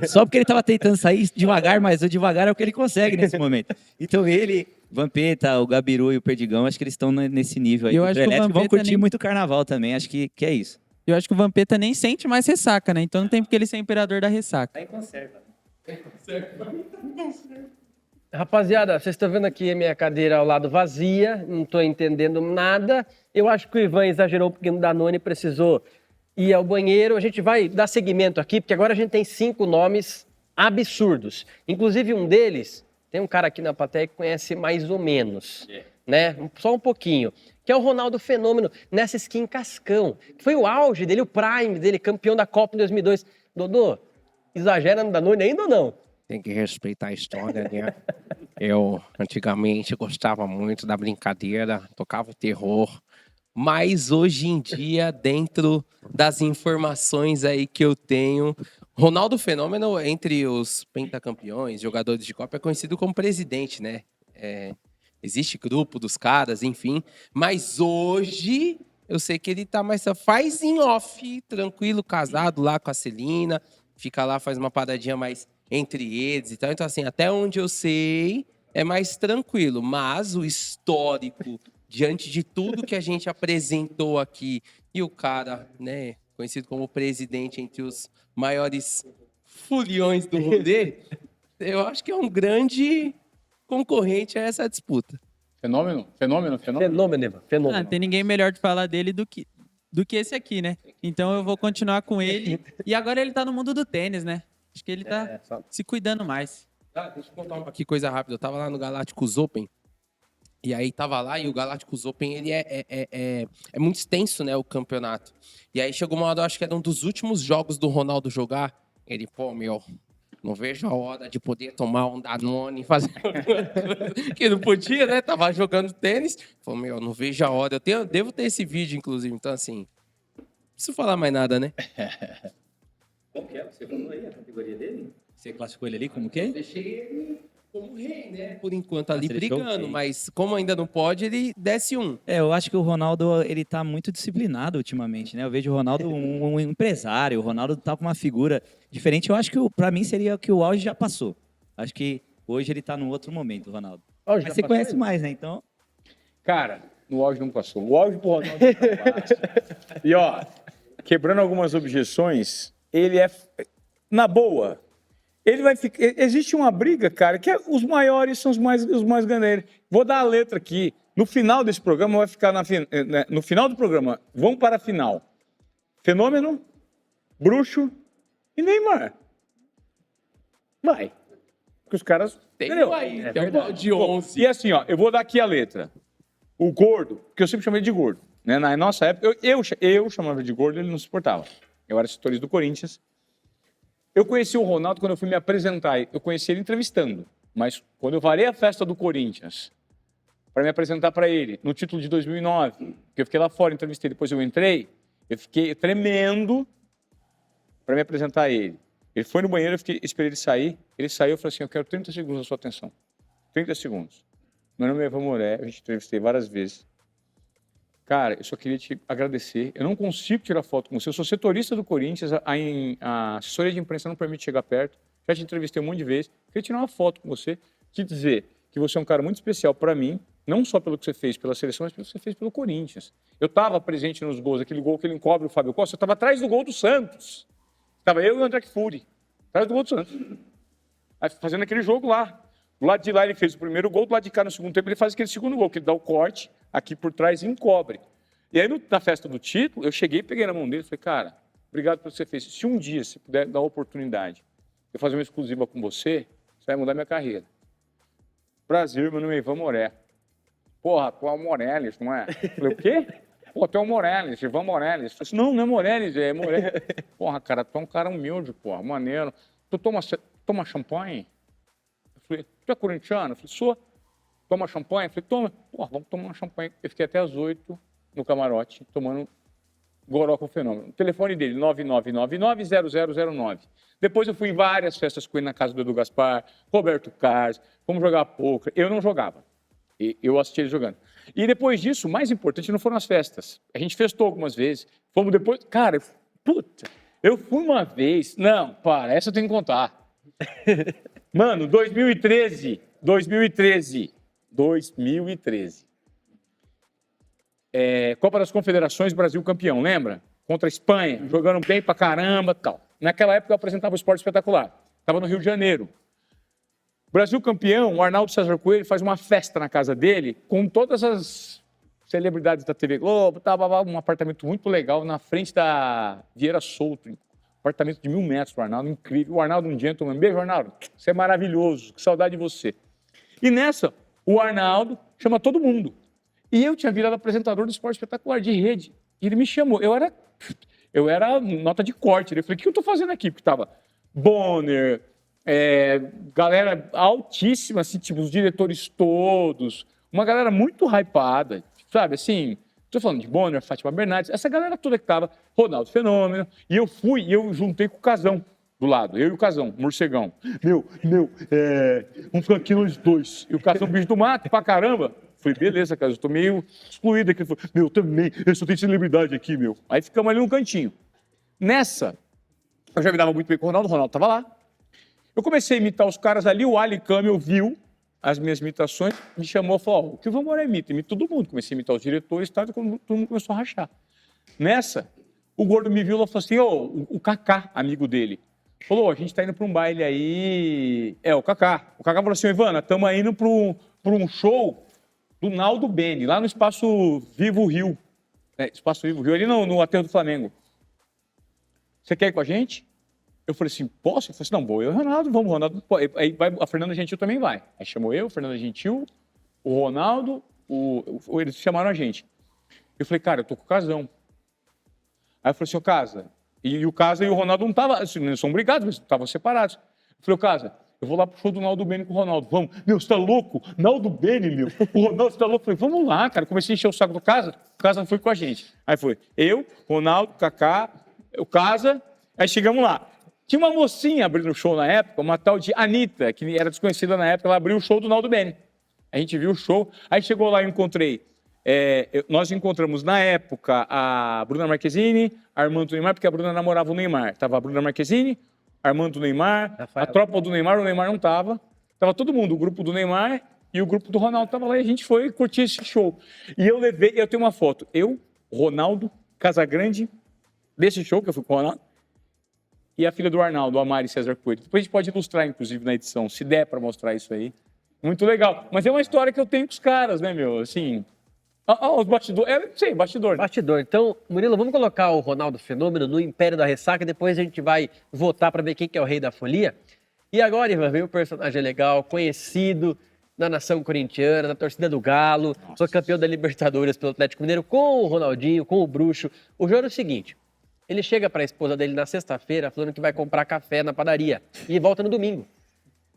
Só porque ele estava tentando sair devagar, mas o devagar é o que ele consegue nesse momento. Então ele, Vampeta, o Gabiru e o Perdigão, acho que eles estão nesse nível aí. Eu acho que o Vão Vampeta curtir nem- muito o carnaval também, acho que é isso. Eu acho que o Vampeta nem sente mais ressaca, né? Então não tem porque ele ser imperador da ressaca. rapaziada, vocês estão vendo aqui a minha cadeira ao lado vazia, não estou entendendo nada. Eu acho que o Ivan exagerou um pouquinho no Danone, precisou ir ao banheiro. A gente vai dar seguimento aqui, porque agora a gente tem 5 nomes absurdos. Inclusive um deles, tem um cara aqui na plateia que conhece mais ou menos, né? Só um pouquinho. Que é o Ronaldo Fenômeno, nessa skin cascão. Foi o auge dele, o prime dele, campeão da Copa em 2002. Dodô, exagera no Danone ainda ou não? Tem que respeitar a história, né? Eu, antigamente, gostava muito da brincadeira, tocava o terror. Mas, hoje em dia, dentro das informações aí que eu tenho, Ronaldo Fenômeno, entre os pentacampeões, jogadores de Copa, é conhecido como presidente, né? existe grupo dos caras, enfim. Mas hoje eu sei que ele tá mais... Faz em off, tranquilo, casado lá com a Celina. Fica lá, faz uma paradinha mais entre eles e tal. Então, assim, até onde eu sei, é mais tranquilo. Mas o histórico, diante de tudo que a gente apresentou aqui, e o cara, né, conhecido como presidente entre os maiores foliões do rolê, eu acho que é um grande concorrente a essa disputa. Fenômeno. Fenômeno. Não tem ninguém melhor de falar dele do que esse aqui, né? Então eu vou continuar com ele. E agora ele tá no mundo do tênis, né? Acho que ele tá se cuidando mais. Deixa eu contar aqui coisa rápida. Eu tava lá no Galácticos Open. E aí tava lá, e o Galácticos Open, ele é muito extenso, né, o campeonato. E aí chegou uma hora, eu acho que era um dos últimos jogos do Ronaldo jogar. Ele, pô, meu, não vejo a hora de poder tomar um Danone e fazer alguma coisa que não podia, né? Tava jogando tênis. Falei, meu, não vejo a hora. Devo ter esse vídeo, inclusive. Então, assim, não preciso falar mais nada, né? Como que é? Você falou aí a categoria dele? Você classificou ele ali como quê? Deixei ele como rei, né? Por enquanto ali Você deixou brigando, rei. mas como ainda não pode, ele desce um. Eu acho que o Ronaldo, ele tá muito disciplinado ultimamente, né? Eu vejo o Ronaldo um empresário, o Ronaldo tá com uma figura diferente. Eu acho que, pra mim, seria que o auge já passou. Acho que hoje ele tá num outro momento, o Ronaldo. Mas você conhece mais, né? Então... Cara, no auge não passou. O auge pro Ronaldo não passou. E, ó, quebrando algumas objeções, ele é... Na boa, ele vai ficar... Existe uma briga, cara, que os maiores são os mais ganheiros. Vou dar a letra aqui. No final desse programa, vai ficar no final do programa. Vamos para a final. Fenômeno, Bruxo e Neymar. Vai. Porque os caras... Tem Entendeu? um aí, tem um de 11. E assim, ó, eu vou dar aqui a letra. O gordo, que eu sempre chamei de gordo. Né? Na nossa época, eu chamava de gordo, ele não suportava. Eu era setorista do Corinthians. Eu conheci o Ronaldo quando eu fui me apresentar. Eu conheci ele entrevistando. Mas quando eu varei a festa do Corinthians para me apresentar para ele, no título de 2009, que eu fiquei lá fora, entrevistei, depois eu entrei, eu fiquei tremendo para me apresentar a ele. Ele foi no banheiro, esperei ele sair. Ele saiu, eu falei assim, eu quero 30 segundos da sua atenção. 30 segundos. Meu nome é Evan Moré, eu te entrevistei várias vezes. Cara, eu só queria te agradecer. Eu não consigo tirar foto com você. Eu sou setorista do Corinthians, a assessoria de imprensa não permite chegar perto. Já te entrevistei um monte de vezes. Queria tirar uma foto com você, te dizer que você é um cara muito especial para mim, não só pelo que você fez pela seleção, mas pelo que você fez pelo Corinthians. Eu estava presente nos gols, aquele gol que ele encobre o Fábio Costa, eu estava atrás do gol do Santos. Estava eu e o André Fury, atrás do gol do Santos. Aí, fazendo aquele jogo lá. Do lado de lá ele fez o primeiro gol, do lado de cá no segundo tempo ele faz aquele segundo gol, que ele dá o corte aqui por trás e encobre. E aí na festa do título, eu cheguei, peguei na mão dele e falei, cara, obrigado pelo que você fez. Se um dia você puder dar a oportunidade de eu fazer uma exclusiva com você, você vai mudar minha carreira. Prazer, meu nome é Ivan Moré. Porra, tu é o Morelles, não é? Eu falei, o quê? Pô, tu é o Morelles, Ivan Morelles. Eu falei assim, não é Morelles, é Moré. Porra, cara, tu é um cara humilde, porra, maneiro. Tu toma champanhe? Eu falei, tu é corintiano? Eu falei, sou. Toma champanhe? Eu falei, toma. Porra, vamos tomar uma champanhe. Eu fiquei até às 8 no camarote, tomando goró com o Fenômeno. O telefone dele, 9999-0009. Depois eu fui em várias festas com ele na casa do Edu Gaspar, Roberto Carlos, fomos jogar poker. Eu não jogava. Eu assisti ele jogando. E depois disso, o mais importante não foram as festas. A gente festou algumas vezes. Fomos depois... Cara, puta, eu fui uma vez... Não, para, essa eu tenho que contar. Mano, 2013. Copa das Confederações, Brasil campeão, lembra? Contra a Espanha, jogando bem pra caramba e tal. Naquela época eu apresentava o Esporte Espetacular. Estava no Rio de Janeiro. Brasil campeão, o Arnaldo César Coelho faz uma festa na casa dele com todas as celebridades da TV Globo, um apartamento muito legal na frente da Vieira Souto. Apartamento de 1000 metros, o Arnaldo, incrível. O Arnaldo um gentleman. Beijo, Arnaldo. Você é maravilhoso. Que saudade de você. E nessa, o Arnaldo chama todo mundo. E eu tinha virado apresentador do Esporte Espetacular de rede. E ele me chamou. Eu era nota de corte. Eu falei, o que eu estou fazendo aqui? Porque tava Bonner, galera altíssima, assim, tipo, os diretores todos. Uma galera muito hypada, sabe? Assim, estou falando de Bonner, Fátima Bernardes, essa galera toda que tava, Ronaldo Fenômeno. E eu juntei com o Casão, do lado, eu e o Casão, morcegão. Vamos ficar aqui nós dois. E o Casão, bicho do mato pra caramba. Falei, beleza, cara, eu tô meio excluído aqui. Ele falou, também, eu só tenho celebridade aqui, meu. Aí ficamos ali no cantinho. Nessa, eu já me dava muito bem com o Ronaldo tava lá. Eu comecei a imitar os caras ali, o Ali Camel viu as minhas imitações, me chamou e falou, o que o Ivan Moré imita todo mundo. Comecei a imitar os diretores e tal, todo mundo começou a rachar. Nessa, o Gordo me viu e falou assim, o Kaká, amigo dele, falou, a gente tá indo pra um baile aí... O Kaká. O Kaká falou assim, Ivana, estamos indo pra um show do Naldo Beni, lá no Espaço Vivo Rio. Espaço Vivo Rio, ali no Aterro do Flamengo. Você quer ir com a gente? Eu falei assim, posso? Eu falei assim, não, vou eu e o Ronaldo, vamos, Ronaldo. Aí a Fernanda Gentil também vai. Aí chamou eu, Fernanda Gentil, o Ronaldo, eles chamaram a gente. Eu falei, cara, eu tô com o Casão. Aí eu falei assim, ô Casa, e o Casa e o Ronaldo não estavam, assim, não são brigados, mas estavam separados. Eu falei, ô Casa, eu vou lá pro show do Naldo Beni com o Ronaldo. Vamos. Meu, você tá louco? Naldo Beni, meu. O Ronaldo, você tá louco? Eu falei, vamos lá, cara. Comecei a encher o saco do Casa, o Casa foi com a gente. Aí foi eu, Ronaldo, Kaká, o Casa, aí chegamos lá. Tinha uma mocinha abrindo o show na época, uma tal de Anitta, que era desconhecida na época, ela abriu o show do Naldo Beni. A gente viu o show, aí chegou lá e encontrei. Nós encontramos na época a Bruna Marquezine, Armando Neymar, porque a Bruna namorava o Neymar. Tava a Bruna Marquezine, Armando Neymar, a tropa do Neymar, o Neymar não tava. Tava todo mundo, o grupo do Neymar e o grupo do Ronaldo tava lá e a gente foi curtir esse show. E eu tenho uma foto, eu, Ronaldo, Casagrande, desse show que eu fui com o Ronaldo, e a filha do Arnaldo, a Mari César Coelho. Depois a gente pode ilustrar, inclusive, na edição, se der para mostrar isso aí. Muito legal. Mas é uma história que eu tenho com os caras, né, meu? Assim, os bastidores. Não sei, bastidor. Bastidor. Então, Murilo, vamos colocar o Ronaldo Fenômeno no Império da Ressaca, depois a gente vai votar para ver quem que é o rei da folia. E agora, Ivan, vem um personagem legal, conhecido na nação corintiana, na torcida do Galo, sou campeão da Libertadores pelo Atlético Mineiro, com o Ronaldinho, com o Bruxo. O jogo é o seguinte, ele chega para a esposa dele na sexta-feira falando que vai comprar café na padaria e volta no domingo.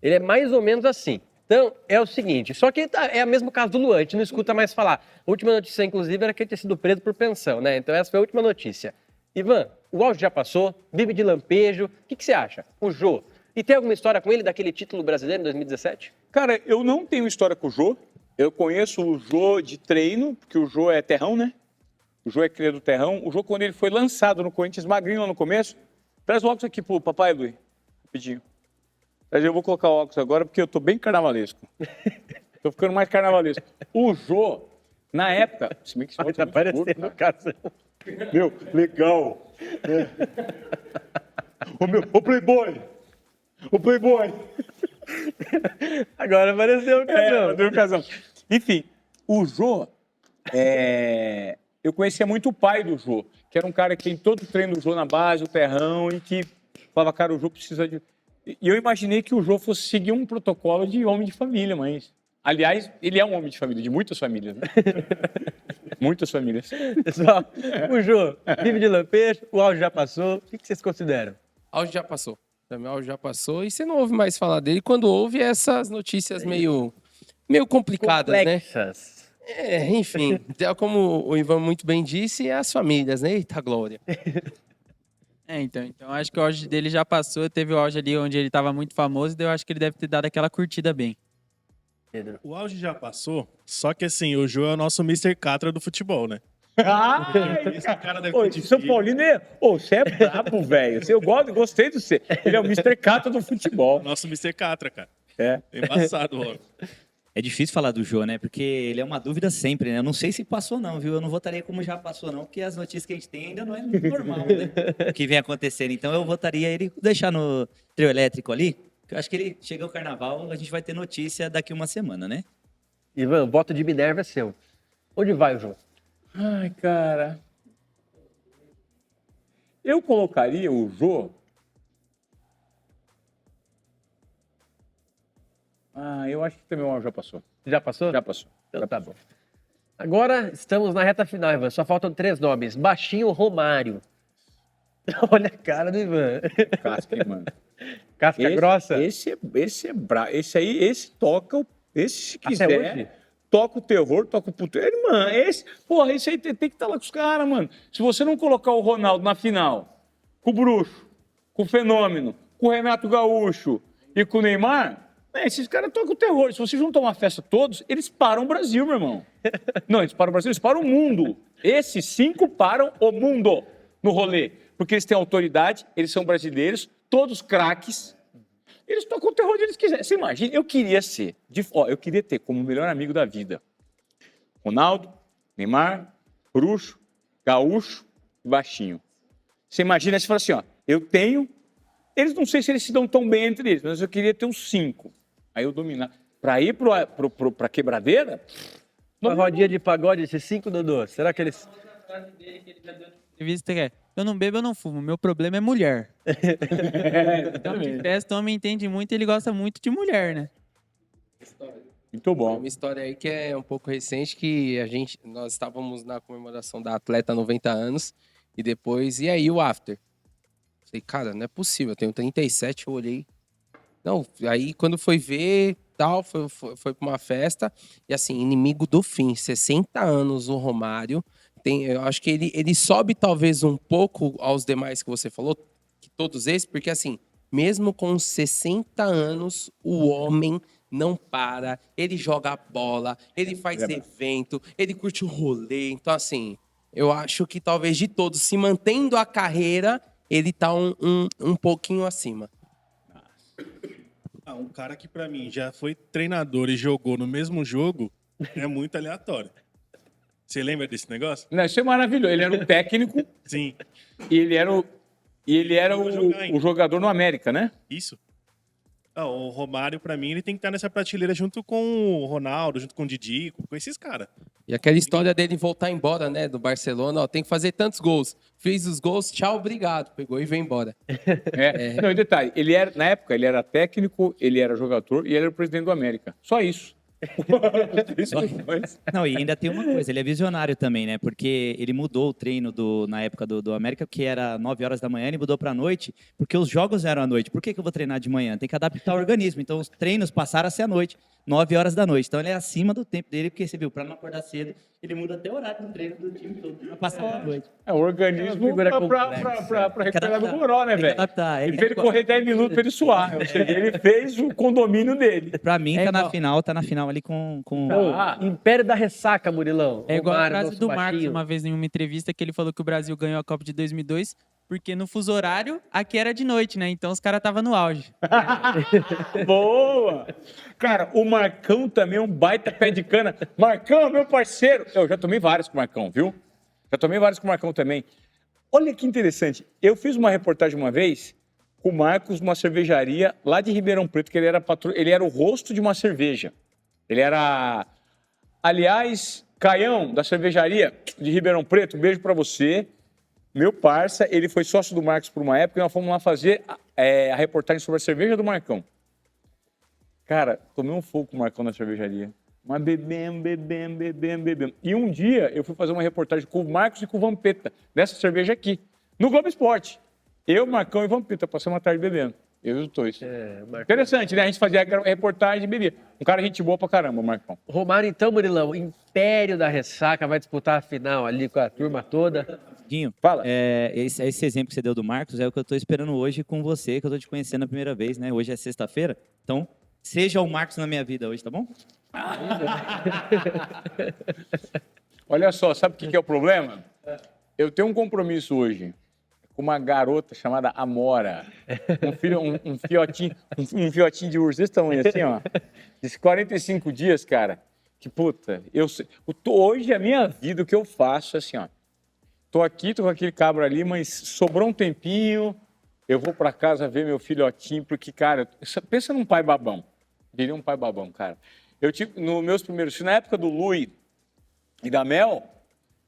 Ele é mais ou menos assim. Então, é o seguinte, só que é o mesmo caso do Luan, a gente não escuta mais falar. A última notícia, inclusive, era que ele tinha sido preso por pensão, né? Então, essa foi a última notícia. Ivan, o auge já passou, vive de lampejo, o que você acha? O Jô. E tem alguma história com ele daquele título brasileiro em 2017? Cara, eu não tenho história com o Jô. Eu conheço o Jô de treino, porque o Jô é terrão, né? O Jô é cria do terrão. O Jô, quando ele foi lançado no Corinthians, magrinho lá no começo, traz o óculos aqui pro papai, Luiz, rapidinho. Eu vou colocar o óculos agora porque eu tô bem carnavalesco. Tô ficando mais carnavalesco. O Jô, na época... Se bem que tá aparecendo no caso. Meu, legal. Ô Playboy! Ô Playboy! Agora apareceu o casão. Enfim, o Jô, eu conhecia muito o pai do Jô, que era um cara que tem todo o treino do Jô na base, o terrão, e que falava, cara, o Jô precisa de... E eu imaginei que o Jô fosse seguir um protocolo de homem de família, mas... Aliás, ele é um homem de família, de muitas famílias, né? Muitas famílias. Pessoal, o Jô vive de lampejo, o auge já passou, o que vocês consideram? Auge já passou. Também o auge já passou e você não ouve mais falar dele. Quando ouve essas notícias meio complicadas, Complexas. né? Enfim, como o Ivan muito bem disse, é as famílias, né? Eita glória. Então acho que o auge dele já passou, teve o auge ali onde ele estava muito famoso, e eu acho que ele deve ter dado aquela curtida bem. O auge já passou, só que assim, o Jô é o nosso Mr. Catra do futebol, né? Esse cara deve ter São Paulino você é brabo, velho. Eu gostei de você. Ele é o Mr. Catra do futebol. Nosso Mr. Catra, cara. É. Embaçado, ó. É difícil falar do Jô, né? Porque ele é uma dúvida sempre, né? Eu não sei se passou não, viu? Eu não votaria como já passou não, porque as notícias que a gente tem ainda não é muito normal, né? O que vem acontecendo. Então eu votaria ele deixar no trio elétrico ali, que eu acho que ele chega ao carnaval, a gente vai ter notícia daqui uma semana, né? Ivan, voto de Minerva é seu. Onde vai o Jô? Ai, cara. Eu colocaria o Jô... eu acho que também o auge já passou. Já passou? Já passou. Então tá bom. Agora estamos na reta final, Ivan. Só faltam 3 nomes. Baixinho Romário. Olha a cara do Ivan. Casca, hein, mano. Casca grossa? Esse é brabo. Esse toca... Esse, se quiser, Até hoje? toca o terror, toca o puteiro. Mano, esse aí tem que estar lá com os caras, mano. Se você não colocar o Ronaldo na final, com o Bruxo, com o Fenômeno, com o Renato Gaúcho e com o Neymar, né, esses caras tocam o terror. Se você juntar uma festa todos, eles param o Brasil, meu irmão. Não, eles param o Brasil, eles param o mundo. Esses 5 param o mundo no rolê. Porque eles têm autoridade, eles são brasileiros, todos craques. Eles tocam o terror onde eles quiserem. Você imagina, eu queria ter como melhor amigo da vida Ronaldo, Neymar, Bruxo, Gaúcho e Baixinho. Você imagina, você fala assim, ó, eu tenho... Eles não sei se eles se dão tão bem entre eles, mas eu queria ter uns 5. Aí eu dominar. Pra ir pra quebradeira... Uma rodinha de pagode, esses 5, Dodô. Será que eles... Entrevista que é, eu não bebo, eu não fumo. Meu problema é mulher. Então, de festa, o homem entende muito, ele gosta muito de mulher, né? Muito bom. Uma história aí que é um pouco recente, que nós estávamos na comemoração da atleta 90 anos, e depois, e aí o after? Falei, cara, não é possível, eu tenho 37, eu olhei. Não, aí quando foi ver, tal, foi pra uma festa, e assim, inimigo do fim, 60 anos o Romário, eu acho que ele sobe talvez um pouco aos demais que você falou, que todos esses, porque assim, mesmo com 60 anos, o homem não para, ele joga bola, ele faz evento, ele curte o rolê, então assim, eu acho que talvez de todos, se mantendo a carreira, ele tá um pouquinho acima. Um cara que pra mim já foi treinador e jogou no mesmo jogo é muito aleatório. Você lembra desse negócio? Não, isso é maravilhoso. Ele era um técnico. Sim. E ele era o jogador no América, né? Isso. O Romário, pra mim, ele tem que estar nessa prateleira junto com o Ronaldo, junto com o Didi, com esses caras. E aquela história dele voltar embora, né, do Barcelona, ó, tem que fazer tantos gols. Fez os gols, tchau, obrigado. Pegou e veio embora. Não, e detalhe, na época, ele era técnico, ele era jogador e ele era o presidente do América. Só isso. Não, e ainda tem uma coisa, ele é visionário também, né? Porque ele mudou o treino na época do América, que era 9 horas da manhã, ele mudou para a noite, porque os jogos eram à noite. Por que eu vou treinar de manhã? Tem que adaptar o organismo. Então os treinos passaram a ser à noite, 9 horas da noite. Então ele é acima do tempo dele, porque você viu, para não acordar cedo, ele muda até o horário do treino do time todo, para passar a noite. É o organismo para recuperar do goró, né, velho? Ele fez ele correr 10 minutos para ele suar. Ou seja, ele fez o condomínio dele. Para mim, tá na final ali com... Império da Ressaca, Murilão. É igual a Romário, frase do nosso Marcos baixinho. uma vez em uma entrevista, que ele falou que o Brasil ganhou a Copa de 2002 porque no fuso horário aqui era de noite, né? Então os caras estavam no auge. Boa! Cara, o Marcão também é um baita pé de cana. Marcão, meu parceiro. Eu já tomei vários com o Marcão, viu? Já tomei vários com o Marcão também. Olha que interessante. Eu fiz uma reportagem uma vez com o Marcos numa cervejaria lá de Ribeirão Preto, que ele era o rosto de uma cerveja. Ele era... Aliás, Caião, da cervejaria de Ribeirão Preto, um beijo pra você. Meu parça, ele foi sócio do Marcos por uma época e nós fomos lá fazer a reportagem sobre a cerveja do Marcão. Cara, tomei um fogo com o Marcão na cervejaria. Mas bebemos. E um dia eu fui fazer uma reportagem com o Marcos e com o Vampeta, dessa cerveja aqui, no Globo Esporte. Eu, Marcão e Vampeta, passei uma tarde bebendo. Eu e os dois. Interessante, né? A gente fazia a reportagem e bebia. Um cara gente boa pra caramba, Marcão. Romário, então, Murilão, Império da Ressaca vai disputar a final ali com a turma toda. Guinho, fala. Esse exemplo que você deu do Marcos é o que eu estou esperando hoje com você, que eu estou te conhecendo a primeira vez, né? Hoje é sexta-feira, então seja o Marcos na minha vida hoje, tá bom? Olha só, sabe o que é o problema? Eu tenho um compromisso hoje com uma garota chamada Amora. Um fiotinho de urso desse tamanho assim, ó. De 45 dias, cara. Que puta, hoje a minha vida, o que eu faço, assim, ó. Tô com aquele cabra ali, mas sobrou um tempinho, eu vou pra casa ver meu filhotinho, porque, cara, pensa num pai babão. Diria um pai babão, cara. Eu tive, nos meus primeiros filhos, na época do Lui e da Mel,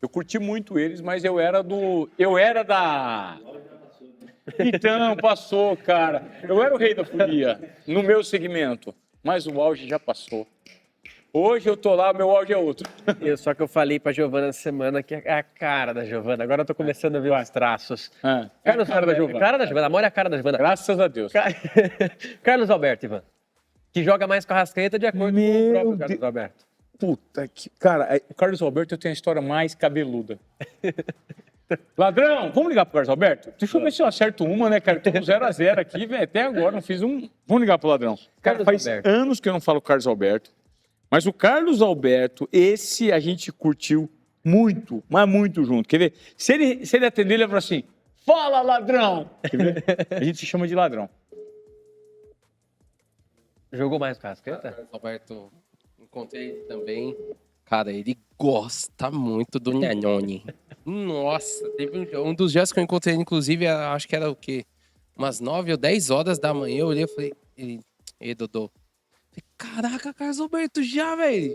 eu curti muito eles, mas eu era da... Então, passou, cara. Eu era o rei da folia, no meu segmento, mas o auge já passou. Hoje eu tô lá, meu auge é outro. Só que eu falei pra Giovana essa semana que é a cara da Giovana. Agora eu tô começando a ver os traços. É a cara da Giovana. Cara da Giovana, amor é a cara da Giovana. Graças a Deus. Carlos Alberto, Ivan. Que joga mais com a Arrascaeta de acordo com o próprio Carlos Alberto. Puta que... Cara, o Carlos Alberto tem a história mais cabeluda. Ladrão, vamos ligar pro Carlos Alberto? Deixa eu ver se eu acerto uma, né, cara? Tô com 0-0 aqui, velho. Até agora não fiz um. Vamos ligar pro ladrão. Cara, Carlos faz Alberto. anos que eu não falo Carlos Alberto. Mas o Carlos Alberto, esse a gente curtiu muito, mas muito junto. Quer ver? Se ele atender, ele vai falar assim: fala, ladrão! Quer ver? A gente se chama de ladrão. Jogou mais Casqueta? Roberto, encontrei ele também. Cara, ele gosta muito do Nhanhone. Nossa, teve um dos dias que eu encontrei ele, inclusive, acho que era o quê? Umas 9 ou 10 horas da manhã, eu olhei e falei, ei, Dodô. Falei, caraca, Carlos Alberto, já, velho.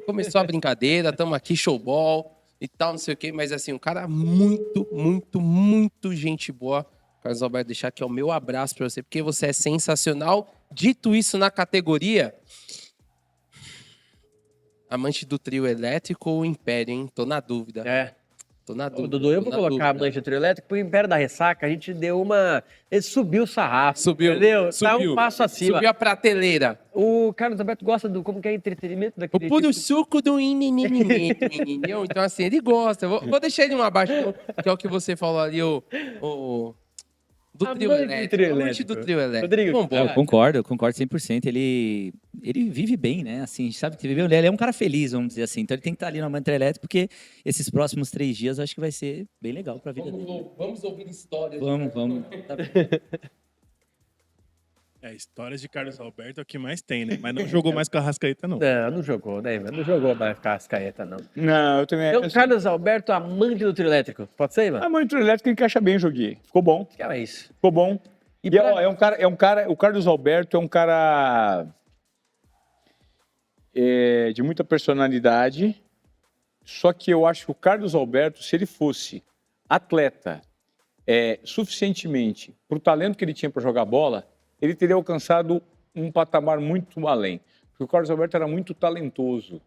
Começou a brincadeira, tamo aqui, showball e tal, não sei o quê. Mas assim, um cara muito, muito, muito gente boa. Carlos Alberto, deixar aqui o meu abraço pra você, porque você é sensacional. Dito isso na categoria... Amante do trio elétrico ou Império, hein? Tô na dúvida. É. Tô na dúvida. Dudu, eu tô vou na colocar a dúvida. mancha do trio elétrico pro Império da Ressaca. A gente deu uma. Ele subiu o sarrafo. Subiu. Entendeu? Tá Subiu. um passo acima. Subiu a prateleira. O Carlos Alberto gosta do. Como que é entretenimento O daquele. puro tipo- suco do entendeu? Então, assim, ele gosta. Vou deixar ele um abaixo, que é o que você falou ali, do Amante trio do elétrico. trio Amante elétrico. do trio elétrico. Rodrigo, Vambora. Eu concordo 100%. Ele vive bem, né? Assim, a gente sabe que ele é um cara feliz, vamos dizer assim. Então ele tem que estar ali no Mantra Elétrico, porque esses próximos 3 dias eu acho que vai ser bem legal pra vida dele. Vamos ouvir histórias. Vamos. Histórias de Carlos Alberto é o que mais tem, né? Mas não jogou mais com a Rascaeta, não. Não jogou, né? Não jogou mais Cascaeta, não. Não, eu também. Então, Carlos Alberto, amante do trio elétrico. Pode ser, mano? A mãe do trio elétrico encaixa bem o joguinho. Ficou bom. Que é isso. Ficou bom. E E, pra- ó, é um cara. O Carlos Alberto é um cara de muita personalidade. Só que eu acho que o Carlos Alberto, se ele fosse atleta suficientemente para o talento que ele tinha para jogar bola, ele teria alcançado um patamar muito além. Porque o Carlos Alberto era muito talentoso.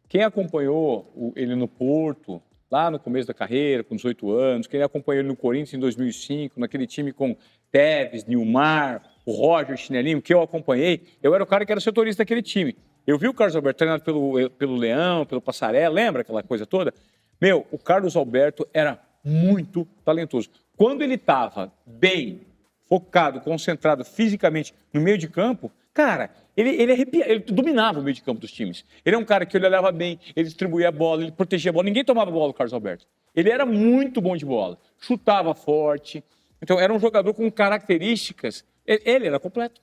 Quem acompanhou ele no Porto, lá no começo da carreira, com 18 anos, quem acompanhou ele no Corinthians em 2005, naquele time com Tevez, Nilmar, o Roger, Chinelinho, que eu acompanhei, eu era o cara que era setorista daquele time. Eu vi o Carlos Alberto treinado pelo Leão, pelo Passaré, lembra aquela coisa toda? Meu, o Carlos Alberto era muito talentoso. Quando ele estava bem, focado, concentrado fisicamente no meio de campo, cara, ele dominava o meio de campo dos times. Ele é um cara que ele olhava bem, ele distribuía a bola, ele protegia a bola. Ninguém tomava bola do Carlos Alberto. Ele era muito bom de bola, chutava forte. Então, era um jogador com características. Ele era completo.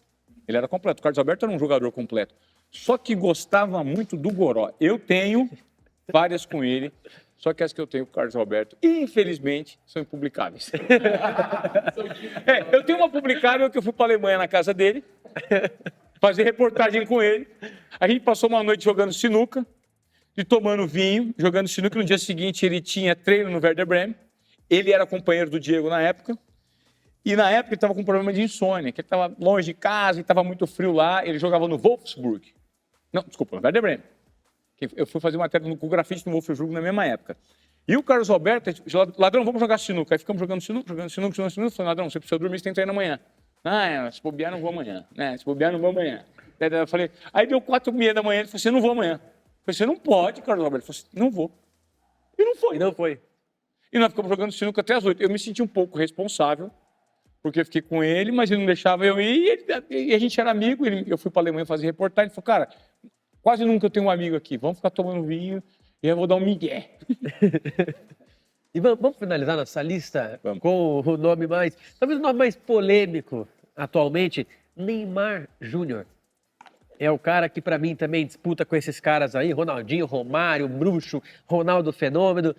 Ele era completo. O Carlos Alberto era um jogador completo. Só que gostava muito do Goró. Eu tenho várias com ele. Só que as que eu tenho com o Carlos Alberto, infelizmente, são impublicáveis. Eu tenho uma publicável que eu fui para a Alemanha na casa dele, fazer reportagem com ele. A gente passou uma noite jogando sinuca, e tomando vinho, jogando sinuca. No dia seguinte, ele tinha treino no Werder Bremen. Ele era companheiro do Diego na época. E na época ele estava com problema de insônia, que ele estava longe de casa e estava muito frio lá. Ele jogava no Wolfsburg. Não, desculpa, no Werder Bremen. Eu fui fazer matéria com o grafite no Wolfsburg na mesma época. E o Carlos Alberto, ladrão, vamos jogar sinuca. Aí ficamos jogando sinuca. Falei, ladrão, você precisa dormir, você tem que treinar amanhã. Se bobear, não vou amanhã. Se bobear, não vou amanhã. Eu falei, aí deu 4h30 da manhã, ele falou assim, não vou amanhã. Eu falei, você não pode, Carlos Alberto. Ele falou assim, não vou. E não foi. E não foi. E nós ficamos jogando sinuca até as 8. Eu me senti um pouco responsável, porque eu fiquei com ele, mas ele não deixava eu ir, e a gente era amigo. Eu fui para a Alemanha fazer reportagem, ele falou, cara, quase nunca eu tenho um amigo aqui, vamos ficar tomando vinho e eu vou dar um migué. E vamos finalizar nossa lista Vamos. com o nome mais, talvez o nome mais polêmico atualmente, Neymar Júnior. É o cara que para mim também disputa com esses caras aí, Ronaldinho, Romário, Bruxo, Ronaldo Fenômeno.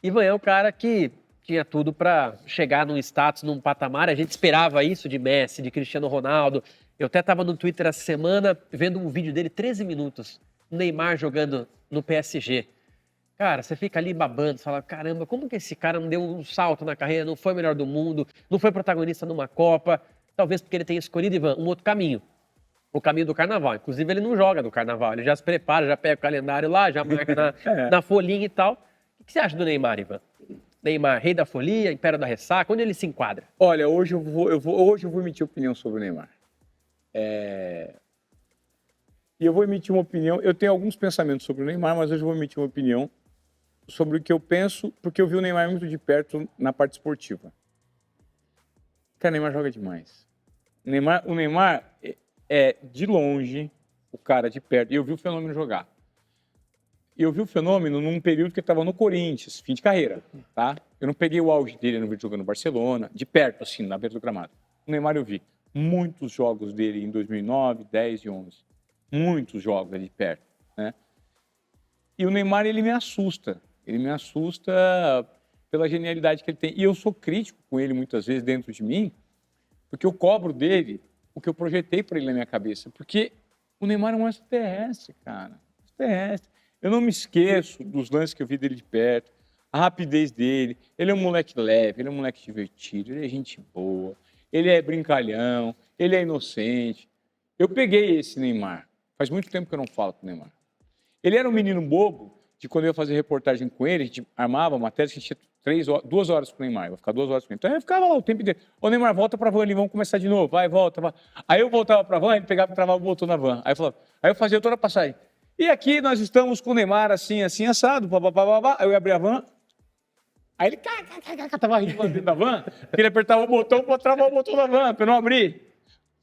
Ivan é o cara que tinha tudo para chegar num status, num patamar. A gente esperava isso de Messi, de Cristiano Ronaldo. Eu até estava no Twitter essa semana vendo um vídeo dele, 13 minutos, Neymar jogando no PSG. Cara, você fica ali babando, você fala, caramba, como que esse cara não deu um salto na carreira, não foi o melhor do mundo, não foi protagonista numa Copa? Talvez porque ele tenha escolhido, Ivan, um outro caminho. O caminho do Carnaval. Inclusive, ele não joga no Carnaval, ele já se prepara, já pega o calendário lá, já marca na folhinha e tal. O que você acha do Neymar, Ivan? Neymar, rei da folia, império da ressaca, onde ele se enquadra? Olha, hoje eu vou emitir opinião sobre o Neymar. E eu vou emitir uma opinião, eu tenho alguns pensamentos sobre o Neymar, mas hoje eu vou emitir uma opinião sobre o que eu penso, porque eu vi o Neymar muito de perto na parte esportiva. Cara, o Neymar joga demais. O Neymar é, de longe, o cara de perto. E eu vi o Fenômeno jogar. E eu vi o Fenômeno num período que ele estava no Corinthians, fim de carreira, tá? Eu não peguei o auge dele no vídeo jogando no Barcelona, de perto, assim, na beira do gramado. O Neymar eu vi muitos jogos dele em 2009, 10 e 11. Muitos jogos ali de perto, né? E o Neymar, ele me assusta. Ele me assusta pela genialidade que ele tem. E eu sou crítico com ele muitas vezes dentro de mim, porque eu cobro dele o que eu projetei para ele na minha cabeça. Porque o Neymar é um extraterrestre, cara. Extraterrestre. Eu não me esqueço dos lances que eu vi dele de perto, a rapidez dele. Ele é um moleque leve, ele é um moleque divertido, ele é gente boa, ele é brincalhão, ele é inocente. Eu peguei esse Neymar. Faz muito tempo que eu não falo com o Neymar. Ele era um menino bobo, de quando eu ia fazer reportagem com ele, a gente armava matérias que a gente tinha 2 horas com o Neymar, eu ia ficar 2 horas com ele. Então eu ficava lá o tempo inteiro. Ô Neymar, volta pra van ali, vamos começar de novo. Vai, volta, vai. Aí eu voltava pra van, ele pegava e travava o botão na van. Aí eu fazia toda a passagem. E aqui nós estamos com o Neymar assim, assim, assado, papapá. Aí eu abria a van, aí ele tava rindo dentro da van, porque ele apertava o botão pra travar o botão da van, pra eu não abrir.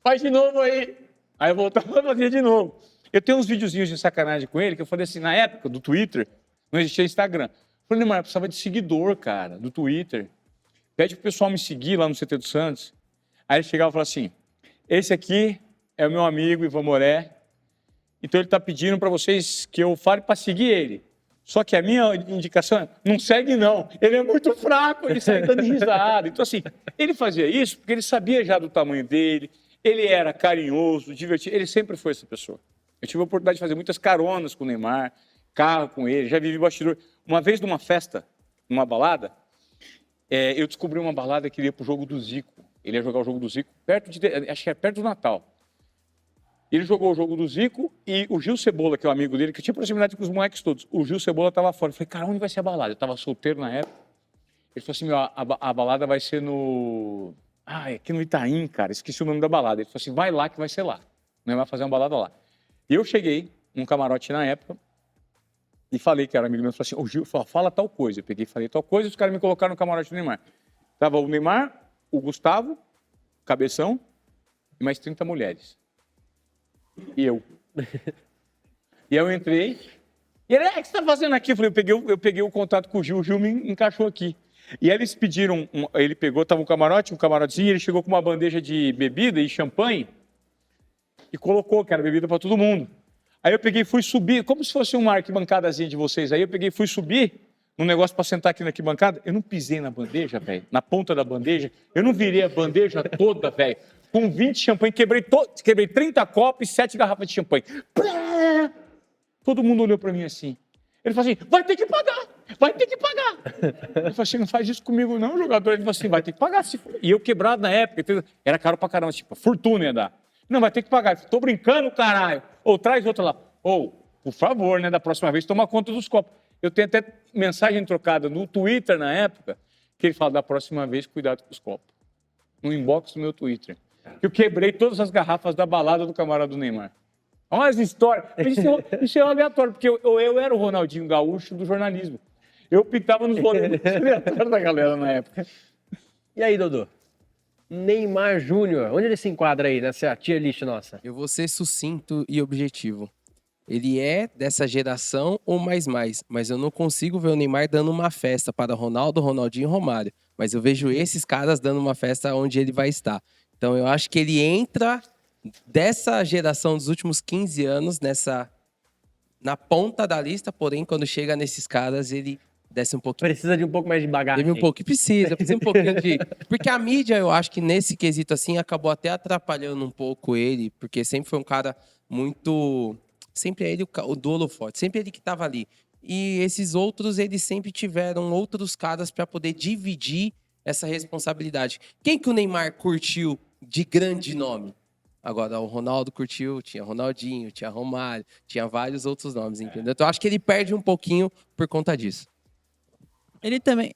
Faz de novo aí. Aí eu voltava e fazia de novo. Eu tenho uns videozinhos de sacanagem com ele, que eu falei assim, na época do Twitter, não existia Instagram. Eu falei, Neymar, eu precisava de seguidor, cara, do Twitter. Pede pro pessoal me seguir lá no CT do Santos. Aí ele chegava e falava assim, esse aqui é o meu amigo Ivan Moré, então ele está pedindo para vocês que eu fale para seguir ele. Só que a minha indicação é, não segue não, ele é muito fraco, ele sai dando risada. Então assim, ele fazia isso porque ele sabia já do tamanho dele, ele era carinhoso, divertido, ele sempre foi essa pessoa. Eu tive a oportunidade de fazer muitas caronas com o Neymar, carro com ele, já vivi bastidor. Uma vez numa festa, numa balada, eu descobri uma balada que ele ia pro jogo do Zico. Ele ia jogar o jogo do Zico acho que era perto do Natal. Ele jogou o jogo do Zico e o Gil Cebola, que é o amigo dele, que tinha proximidade com os moleques todos. O Gil Cebola estava fora. Eu falei, cara, onde vai ser a balada? Eu estava solteiro na época. Ele falou assim, meu, a balada vai ser no... aqui no Itaim, cara. Esqueci o nome da balada. Ele falou assim, vai lá que vai ser lá. Não vai fazer uma balada lá. E eu cheguei num camarote na época e falei que era amigo meu. Ele falou assim, o Gil fala tal coisa. Eu peguei e falei tal coisa e os caras me colocaram no camarote do Neymar. Tava o Neymar, o Gustavo, o Cabeção e mais 30 mulheres. E eu. E eu entrei. E ele, o que você está fazendo aqui? Eu falei, eu peguei o contato com o Gil me encaixou aqui. E aí eles pediram, ele pegou, estava um camarotezinho, ele chegou com uma bandeja de bebida e champanhe e colocou, que era bebida para todo mundo. Aí eu peguei e fui subir, como se fosse uma arquibancadazinha de vocês. Aí eu peguei e fui subir num negócio para sentar aqui na arquibancada. Eu não pisei na bandeja, velho, na ponta da bandeja. Eu não virei a bandeja toda, velho. Com 20 champanhe, quebrei 30 copos e 7 garrafas de champanhe. Todo mundo olhou para mim assim. Ele falou assim, vai ter que pagar, vai ter que pagar. Eu falei assim, não faz isso comigo não, jogador. Ele falou assim, vai ter que pagar. E eu quebrado na época, era caro pra caramba, tipo, fortuna ia dar. Não, vai ter que pagar. Eu falei, tô brincando, caralho. Ou traz outra lá. Por favor, né, da próxima vez, toma conta dos copos. Eu tenho até mensagem trocada no Twitter na época, que ele fala, da próxima vez, cuidado com os copos. No inbox do meu Twitter. Eu quebrei todas as garrafas da balada do camarada do Neymar. Olha as histórias. Isso é aleatório, porque eu era o Ronaldinho Gaúcho do jornalismo. Eu pintava nos rolês aleatórios da galera na época. E aí, Dodô? Neymar Júnior, onde ele se enquadra aí nessa tier list nossa? Eu vou ser sucinto e objetivo. Ele é dessa geração ou mais, mas eu não consigo ver o Neymar dando uma festa para Ronaldo, Ronaldinho e Romário. Mas eu vejo esses caras dando uma festa onde ele vai estar. Então eu acho que ele entra dessa geração dos últimos 15 anos na ponta da lista, porém quando chega nesses caras ele desce um pouquinho. Precisa de um pouco mais de bagagem. Teve um pouco, precisa um pouquinho de... Porque a mídia, eu acho que nesse quesito assim, acabou até atrapalhando um pouco ele, porque sempre foi um cara muito... Sempre é ele o do holofote, sempre ele que estava ali. E esses outros, eles sempre tiveram outros caras para poder dividir essa responsabilidade. Quem que o Neymar curtiu de grande nome? Agora, o Ronaldo curtiu, tinha Ronaldinho, tinha Romário, tinha vários outros nomes, entendeu? Então, eu acho que ele perde um pouquinho por conta disso. Ele também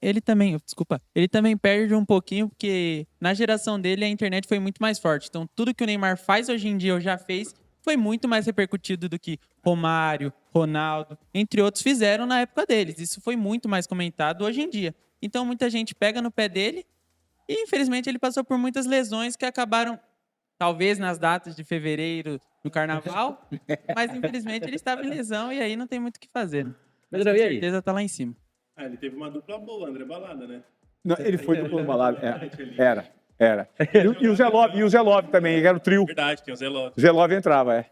perde um pouquinho, porque na geração dele a internet foi muito mais forte. Então, tudo que o Neymar faz hoje em dia, ou já fez, foi muito mais repercutido do que Romário, Ronaldo, entre outros, fizeram na época deles. Isso foi muito mais comentado hoje em dia. Então, muita gente pega no pé dele e, infelizmente, ele passou por muitas lesões que acabaram, talvez, nas datas de fevereiro, no Carnaval, mas, infelizmente, ele estava em lesão e aí não tem muito o que fazer. Mas, com Pedrão, e aí? certeza, tá lá em cima. Ele teve uma dupla boa, André Balada, né? Não, ele foi do balada. Era. E o Zé Love também, era o trio. Verdade, tem o Zé Love. O Zé Love entrava,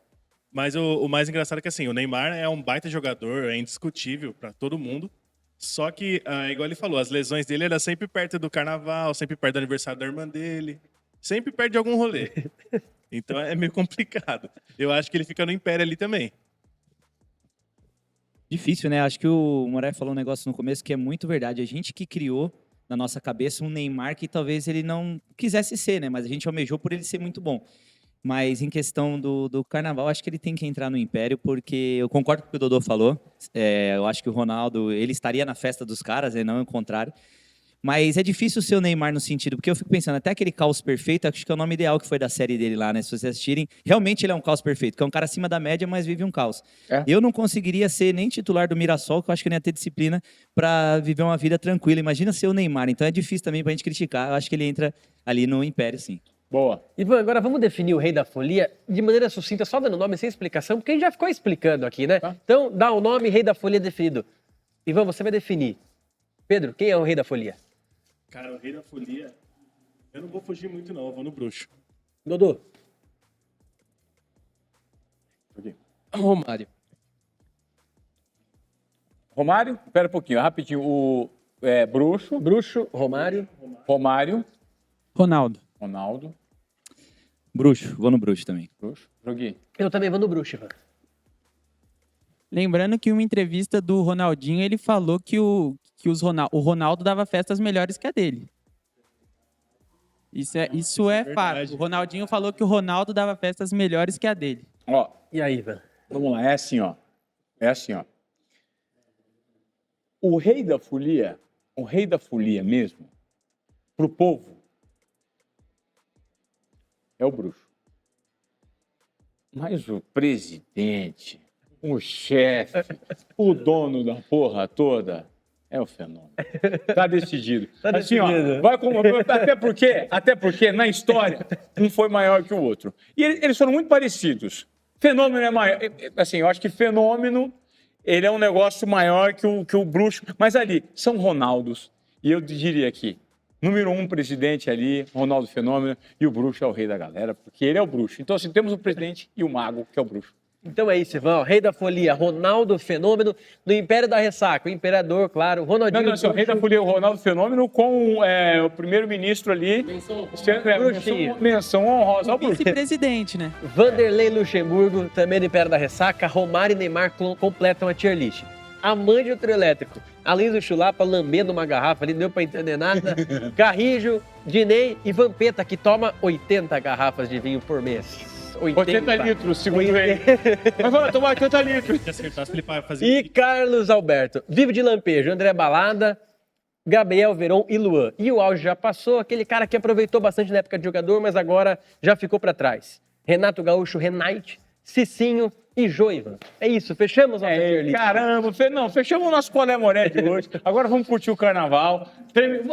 Mas o mais engraçado é que assim, o Neymar é um baita jogador, é indiscutível pra todo mundo. Só que, igual ele falou, as lesões dele eram sempre perto do carnaval, sempre perto do aniversário da irmã dele, sempre perto de algum rolê. Então é meio complicado. Eu acho que ele fica no Império ali também. Difícil, né? Acho que o Moré falou um negócio no começo que é muito verdade. A gente que criou na nossa cabeça um Neymar que talvez ele não quisesse ser, né? Mas a gente almejou por ele ser muito bom. Mas em questão do Carnaval, acho que ele tem que entrar no Império, porque eu concordo com o que o Dodô falou. Eu acho que o Ronaldo, ele estaria na festa dos caras, e não o contrário. Mas é difícil ser o Neymar no sentido, porque eu fico pensando, até aquele caos perfeito, acho que é o nome ideal que foi da série dele lá, né? Se vocês assistirem, realmente ele é um caos perfeito, que é um cara acima da média, mas vive um caos. Eu não conseguiria ser nem titular do Mirassol, que eu acho que eu não ia ter disciplina para viver uma vida tranquila. Imagina ser o Neymar, então é difícil também pra gente criticar. Eu acho que ele entra ali no Império, sim. Boa. Ivan, agora vamos definir o Rei da Folia de maneira sucinta, só dando nome sem explicação, porque a gente já ficou explicando aqui, né? Tá. Então, dá o nome Rei da Folia definido. Ivan, você vai definir. Pedro, quem é o Rei da Folia? Cara, o Rei da Folia, eu não vou fugir muito não, eu vou no bruxo. Dodô. Romário. Romário, espera um pouquinho, rapidinho. O Bruxo, Romário. Romário, Ronaldo. Ronaldo, Bruxo, vou no Bruxo também. Bruxo, Jogui. Eu também vou no Bruxo, Ivan. Lembrando que em uma entrevista do Ronaldinho, ele falou que o Ronaldo dava festas melhores que a dele. Isso é verdade. fato. O Ronaldinho falou que o Ronaldo dava festas melhores que a dele. Ó, E aí, Ivan? vamos lá, é assim, ó. O Rei da Folia mesmo, pro povo, é o Bruxo. Mas o presidente, o chefe, o dono da porra toda, é o Fenômeno. Tá decidido. Tá Assim, ó, decidido. vai como, até porque na história um foi maior que o outro. E eles foram muito parecidos. Fenômeno é maior. Assim, eu acho que Fenômeno, ele é um negócio maior que o Bruxo. Mas ali, são Ronaldos. E eu diria aqui, número 1 presidente ali, Ronaldo Fenômeno, e o Bruxo é o rei da galera, porque ele é o Bruxo. Então, assim, temos o presidente e o mago, que é o Bruxo. Então é isso, Ivan. Rei da Folia, Ronaldo Fenômeno, do Império da Ressaca. O Imperador, claro, Ronaldinho. Não, o rei da Folia é o Ronaldo Fenômeno com o primeiro-ministro ali. Menção honrosa ao Bruxo. Vice-presidente, né? Vanderlei Luxemburgo, também do Império da Ressaca. Romário e Neymar completam a tier list. Amande o trio elétrico. Além do Chulapa lambendo uma garrafa ali, não deu pra entender nada. Garrijo, Dinei e Vampeta, que toma 80 garrafas de vinho por mês. 80 litros, segundo ele. Mas vamos tomar 80 litros. Se acertasse, ele fazia E Carlos Alberto. Vive de lampejo. André Balada, Gabriel Veron e Luan. E o auge já passou. Aquele cara que aproveitou bastante na época de jogador, mas agora já ficou pra trás. Renato Gaúcho, Renate, Cicinho e Joivan. É isso, fechamos nossa tier list. Caramba, fechamos o nosso Colé Moré de hoje. Agora vamos curtir o carnaval.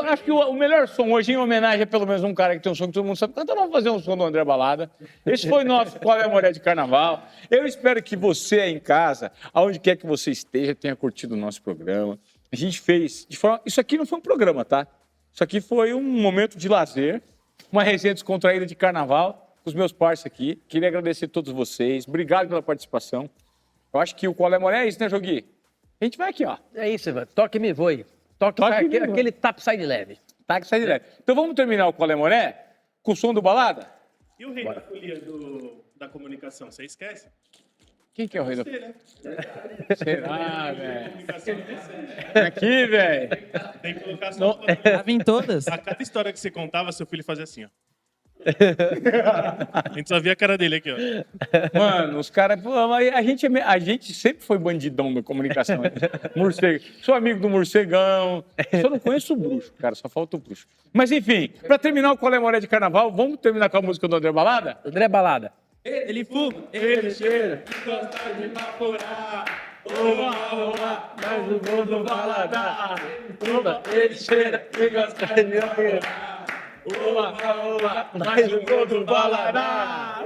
Acho que o melhor som hoje, em homenagem a pelo menos um cara que tem um som que todo mundo sabe cantar, vamos fazer um som do André Balada. Esse foi nosso Colé Moré de carnaval. Eu espero que você aí em casa, aonde quer que você esteja, tenha curtido o nosso programa. A gente fez de forma... Isso aqui não foi um programa, tá? Isso aqui foi um momento de lazer, uma resenha descontraída de carnaval. Os meus parceiros aqui. Queria agradecer a todos vocês. Obrigado pela participação. Eu acho que o Colé Moré é isso, né, Jogui? A gente vai aqui, ó. É isso, Ivan. Toque me voe. Toque me voe. aquele tap sai de leve. Tá, que sai direto. Então vamos terminar o Colé Moré com o som do Balada? E o Rei da Folia da comunicação, você esquece? Quem que é o rei da... Você, né? Será, velho? Comunicação é você. Aqui, velho. Tem que colocar só... Tava em todas. A cada história que você contava, seu filho fazia assim, ó. A gente só via a cara dele aqui, ó. Mano, os caras... A gente sempre foi bandidão da comunicação. Morcego. Sou amigo do morcegão. Só não conheço o bruxo, cara. Só falta o bruxo. Mas, enfim, pra terminar o Colé Moré de Carnaval, vamos terminar com a música do André Balada? André Balada. Ele fuma, ele cheira, gosta de vaporar. Oba, mais um gol do Baladar. Oba, ele cheira e gosta de vaporar. Oba, mais um gol do Baladar.